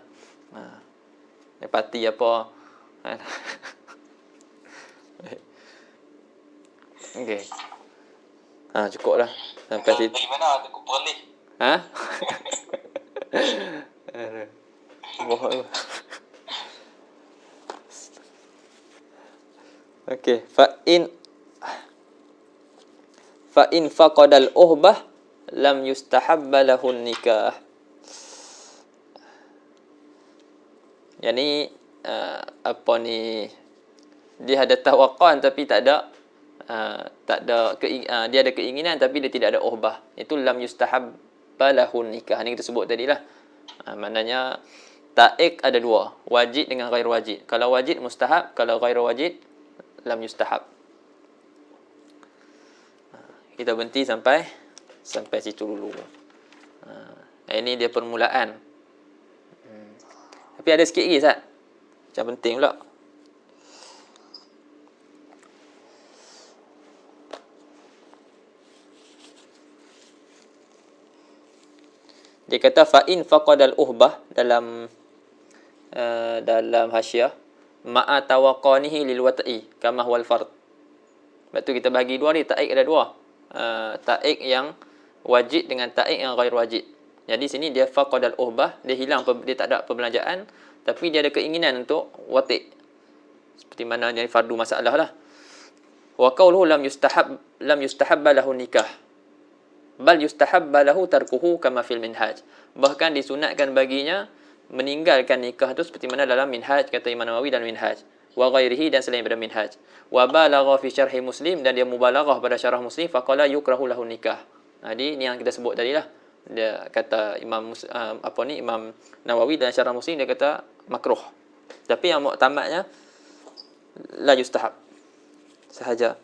Dia parti apa. Okey. Cukup lah. Sampai situ. Dari mana aku boleh? Okey, fa in faqadal uhbah lam yustahabba lahun nikah. Yani dia ada tawaqqan tapi dia ada keinginan tapi dia tidak ada uhbah. Itu lam yustahabba lahun nikah. Ni kita sebut tadilah. Maknanya ta'iq ada 2, wajib dengan ghair wajib. Kalau wajib mustahab, kalau ghair wajib lam yustahab. Kita berhenti sampai situ dulu. Ini dia permulaan. Tapi ada sikit lagi Ustaz. Macam penting pula. Dia kata fa in faqadal uhbah dalam hasyiah ma'a tawaqqanihi lil wat'i kama huwal fard. Sebab tu kita bagi 2 ni, ta'iq ada 2. Ta'iq yang wajib dengan ta'id yang ghair wajib. Jadi sini dia faqadal uhbah, dia hilang, dia tak ada perbelanjaan, tapi dia ada keinginan untuk wati'. Seperti mana yang fardu masalah lah. Wa qawluhu lam yustahabba lahu nikah. Bal yustahabba lahu tarkuhu kama fil minhaj. Bahkan disunatkan baginya meninggalkan nikah itu seperti mana dalam minhaj, kata Imam Nawawi dan minhaj. Wa ghairihi, dan selain daripada minhaj. Wa balagha fi syarhi Muslim, dan dia mubalaghah pada syarah Muslim, faqala yukrahu lahu nikah. Jadi ni yang kita sebut tadi lah. Dia kata Imam Nawawi dalam syarah Muslim, dia kata makruh. Tapi yang muktamadnya la yustahab, sahaja.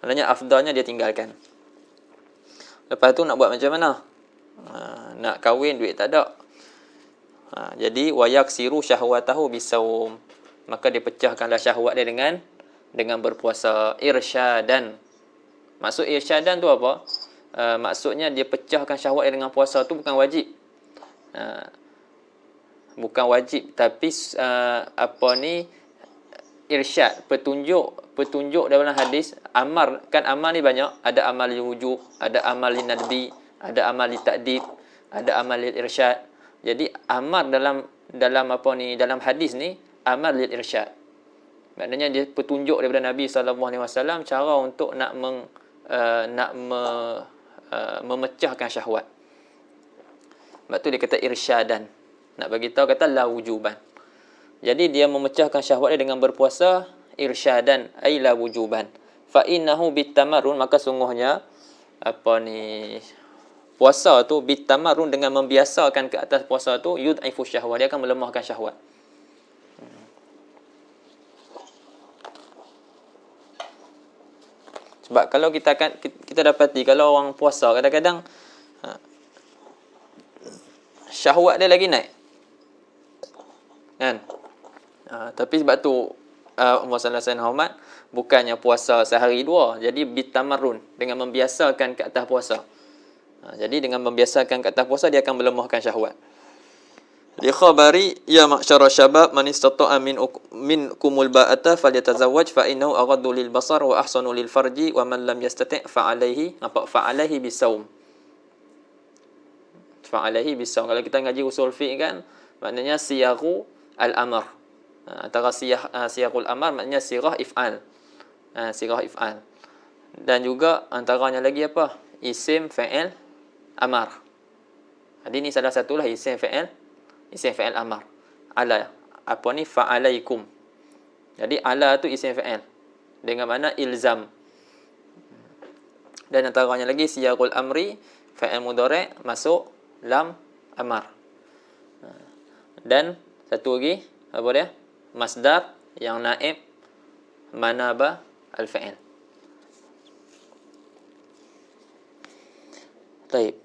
Maknanya afdalnya dia tinggalkan. Lepas tu nak buat macam mana? Nak kahwin, duit tak ada. Jadi wayaksiru syahwatahu bisawm, maka dia pecahkanlah syahwat dia dengan berpuasa. Irsyadan. Maksud irsyadan tu apa? Maksudnya dia pecahkan syahwat dia dengan puasa tu bukan wajib. Bukan wajib, tapi irsyad, petunjuk dalam hadis. Amar, kan amal ni banyak, ada amal wujub, ada amal nadbi, ada amal ta'dib, ada amal irsyad. Jadi amar dalam dalam hadis ni amal irsyad. Maknanya dia petunjuk daripada Nabi SAW cara untuk memecahkan syahwat. Sebab tu dia kata irsyadan. Nak bagi tahu kata la wujuban. Jadi dia memecahkan syahwat dia dengan berpuasa, irsyadan ay la wujuban. Fa innahu bitamarrun, maka sungguhnya puasa tu bitamarrun, dengan membiasakan ke atas puasa tu, yud'ifu syahwat, dia akan melemahkan syahwat. Sebab kalau kita dapati kalau orang puasa kadang-kadang syahwat dia lagi naik. Kan? Tapi sebab tu Muhammad sallallahu bukannya puasa sehari dua, jadi bitamarrun, dengan membiasakan ke atas puasa. Jadi dengan membiasakan ke atas puasa dia akan melemahkan syahwat. Li khabari ya ma'syara syabab man istata'a minkumul ba'ata falyatazawwaj fa innahu aghaddu lil basar wa ahsanu lil farji wa man lam yastati' fa alaihi bisawm. Fa alaihi bisawm. Kalau kita ngaji usul fiqh kan, maknanya siyaghu al-amr. Antara siyaghul amr maknanya sirah if'al. Sirah if'al. Dan juga antaranya lagi apa? Isim fa'il amar. Jadi ini salah satulah isim fa'il amar. Ala fa'alaikum. Jadi ala tu isim fa'il dengan makna ilzam. Dan antaranya lagi siyaghul amri, fa'il mudhari' masuk lam amar. Dan satu lagi apa dia? Masdar yang naib manaba al-fa'il. Baik.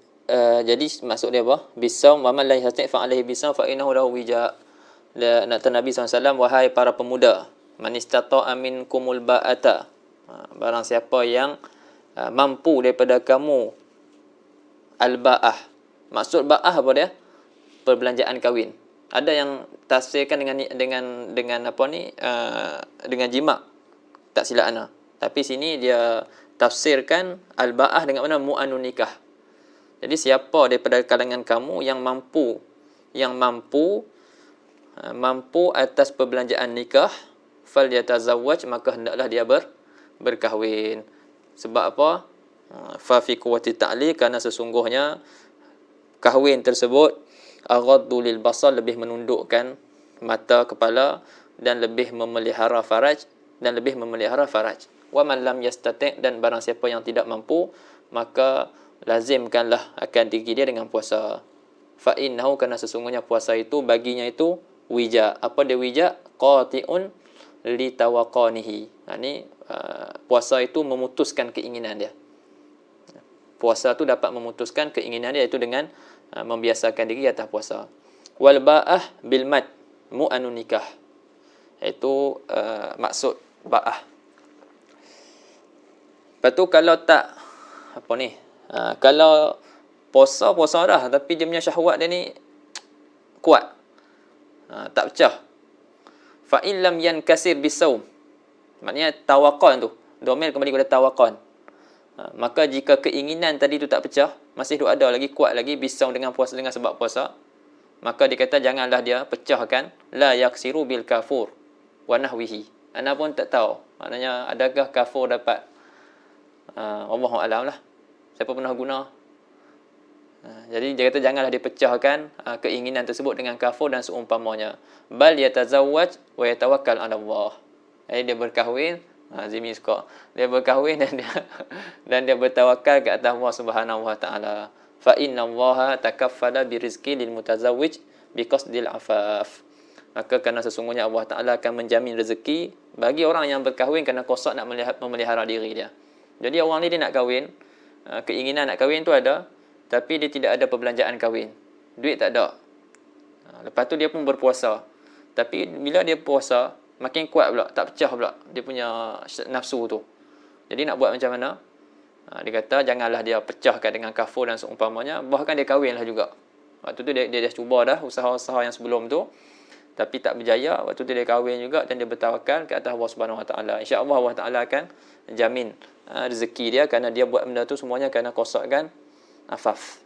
Jadi maksud dia apa? Bisawm wa man la yastati' fa alaihi bisawm fa innahu lahu wija. Kata Nabi SAW, wahai para pemuda, man istata'a minkumul ba'ata, barang siapa yang mampu daripada kamu al-ba'ah. Maksud ba'ah apa dia? Perbelanjaan kahwin. Ada yang tafsirkan dengan apa ni, dengan jima', tak silap ana. Tapi sini dia tafsirkan al-ba'ah dengan mana mu'anun nikah. Jadi siapa daripada kalangan kamu yang mampu atas perbelanjaan nikah, falyatazawwaj, maka hendaklah dia berkahwin. Sebab apa? Fa fi quwwati ta'li, kerana sesungguhnya kahwin tersebut aghaddu lil basar, lebih menundukkan mata kepala dan lebih memelihara faraj. Wa man lam yastati', dan barang siapa yang tidak mampu, maka lazimkanlah akan diri dia dengan puasa. Fa innahu, kerana sesungguhnya puasa itu baginya itu wija. Apa dia wija? Qati'un li tawaqanihi. Ini puasa itu memutuskan keinginan dia. Puasa itu dapat memutuskan keinginan dia, iaitu dengan membiasakan diri atas puasa. Wal ba'ah bil mad mu'anun nikah. Itu maksud ba'ah. Lepas tu kalau tak kalau puasa dah, tapi dia punya syahwat dia ni kuat, tak pecah. Fa in lam yankasir bisawm, maknanya tawaqan tu, domir kembali kepada tawaqan. Maka jika keinginan tadi tu tak pecah, masih duk ada lagi, kuat lagi bisau dengan puasa, dengan sebab puasa, maka dikata janganlah dia pecahkan. La yaksiru bil kafur wa nahwihi. Ana pun tak tahu, maknanya adakah kafur dapat, wallahu alam lah, siapa pernah guna. Jadi dia kata janganlah dipecahkan keinginan tersebut dengan kafur dan seumpamanya. Bal yatazawwaj wa yatawakkal 'ala Allah. Jadi dia berkahwin, Zimi suka. Dia berkahwin dan dia bertawakal ke atas Allah Subhanahu wa taala. Fa inna Allah takaffala birizqi lil mutazawwij biqasdil afaf. Maka kerana sesungguhnya Allah Taala akan menjamin rezeki bagi orang yang berkahwin kerana qasad nak memelihara diri dia. Jadi orang ni dia nak kahwin, keinginan nak kahwin tu ada, tapi dia tidak ada perbelanjaan kahwin. Duit tak ada. Lepas tu dia pun berpuasa. Tapi bila dia puasa, makin kuat pula, tak pecah pula dia punya nafsu tu. Jadi nak buat macam mana? Dia kata janganlah dia pecahkan dengan kafur dan seumpamanya, bahkan dia kahwinlah juga. Waktu tu dia dah cuba dah usaha-usaha yang sebelum tu, tapi tak berjaya. Waktu tu dia kahwin juga dan dia bertawakal ke atas Allah Subhanahu Wa Taala. Insya-Allah Allah Taala akan jamin rezeki dia kerana dia buat benda tu semuanya kerana qasad afaf,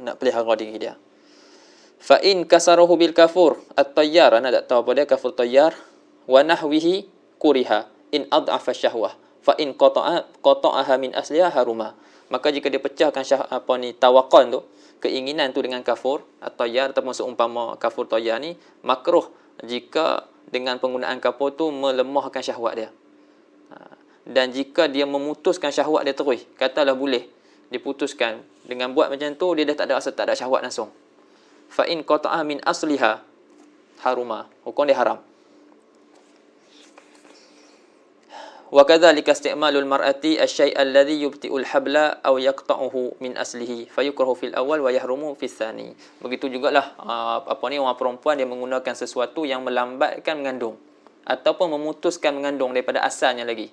nak pelihara diri dia. Fa in kasarahu bil kafur at-tayyar, ana tak tahu apa dia kafur tayyar, wa nahwihi kuriha in ad'afa syahwah fa in qata'aha min asliha haruma. Maka jika dia pecahkan tawakkal tu, keinginan tu dengan kafur at-tayyar ataupun seumpama kafur tayyar ni, makruh jika dengan penggunaan kafur tu melemahkan syahwat dia. Dan jika dia memutuskan syahwat dia terus, katalah boleh diputuskan dengan buat macam tu, dia dah tak ada syahwat langsung. Fa in qata'aha min asliha haruma, hukum dia haram. Wa kadzalika isti'malul mar'ati asy-syai' alladhi yubti'ul habla aw yaqta'uhu min aslihi fayukrahu fil awal wa yahrumu fis tsani. Begitu jugalah orang perempuan dia menggunakan sesuatu yang melambatkan mengandung ataupun memutuskan mengandung daripada asalnya lagi.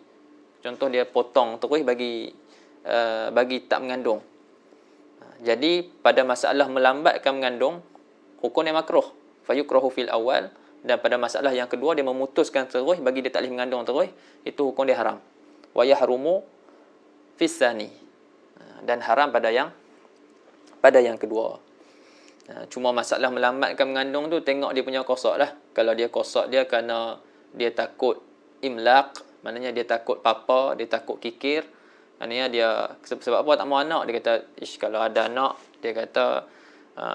Contoh dia potong terus bagi tak mengandung. Jadi pada masalah melambatkan mengandung, hukumnya makruh, fayukrahu fil awal. Dan pada masalah yang kedua, dia memutuskan terus bagi dia tak boleh mengandung terus, itu hukum dia haram. Wa yahrumu fis tsani, dan haram pada yang kedua. Cuma masalah melambatkan mengandung tu tengok dia punya qasad lah. Kalau dia qasad dia kerana dia takut imlaq, maknanya dia takut papa, dia takut kikir, maknanya dia sebab apa tak mau anak, dia kata kalau ada anak, dia kata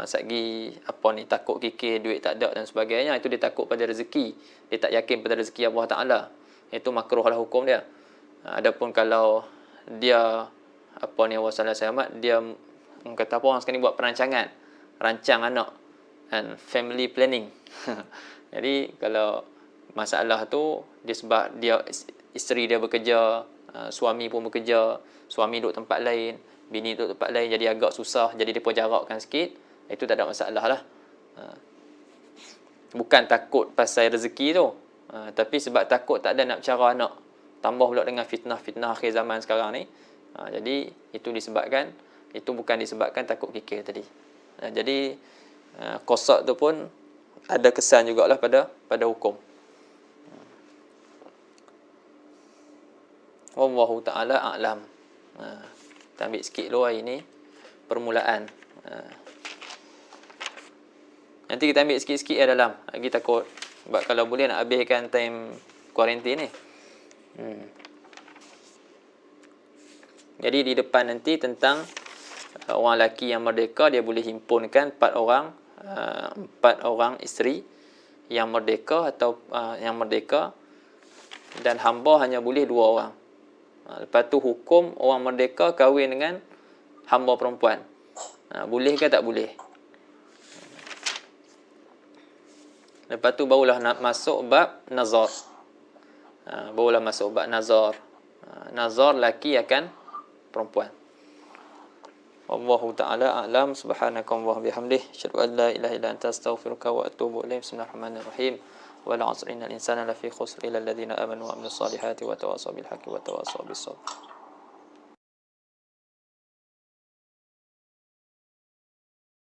sagi takut kikir, duit tak ada dan sebagainya, itu dia takut pada rezeki, dia tak yakin pada rezeki Allah Taala, itu makruh lah hukum dia. Adapun kalau dia Allah selamat, dia kata apa orang sekarang ni buat perancangan, rancang anak and family planning. Jadi kalau masalah tu dia sebab dia isteri dia bekerja, suami pun bekerja, suami duduk tempat lain, bini duduk tempat lain, jadi agak susah, jadi dia pun jarakkan sikit, itu tak ada masalah lah. Bukan takut pasal rezeki tu, tapi sebab takut tak ada nak cara anak, tambah pula dengan fitnah-fitnah akhir zaman sekarang ni. Jadi itu disebabkan, itu bukan disebabkan takut kikir tadi. Jadi qasad tu pun ada kesan jugalah pada hukum. Wallahu ta'ala a'lam. Kita ambil sikit dulu hari ni permulaan. Nanti kita ambil sikit-sikit dalam. Lagi takut sebab kalau boleh nak habiskan time kuarantin ni. Jadi di depan nanti tentang orang lelaki yang merdeka, dia boleh himpunkan 4 orang isteri yang merdeka atau yang merdeka, dan hamba hanya boleh 2 orang. Lepas tu hukum orang merdeka kahwin dengan hamba perempuan. Boleh ke tak boleh? Lepas tu barulah nak masuk bab nazar. Barulah masuk bab nazar. Nazar laki akan perempuan. Wallahu ta'ala a'lam. Subhanakallahumma bihamdih, asyhadu an la ilaha illa anta, astaghfiruka wa atubu ilaik. Bismillahirrahmanirrahim. Wal 'asri innal insana lafi khusr illa alladhina amanu wa amilus solihati wa tawasaw bil haqqi wa tawasaw bis sabr.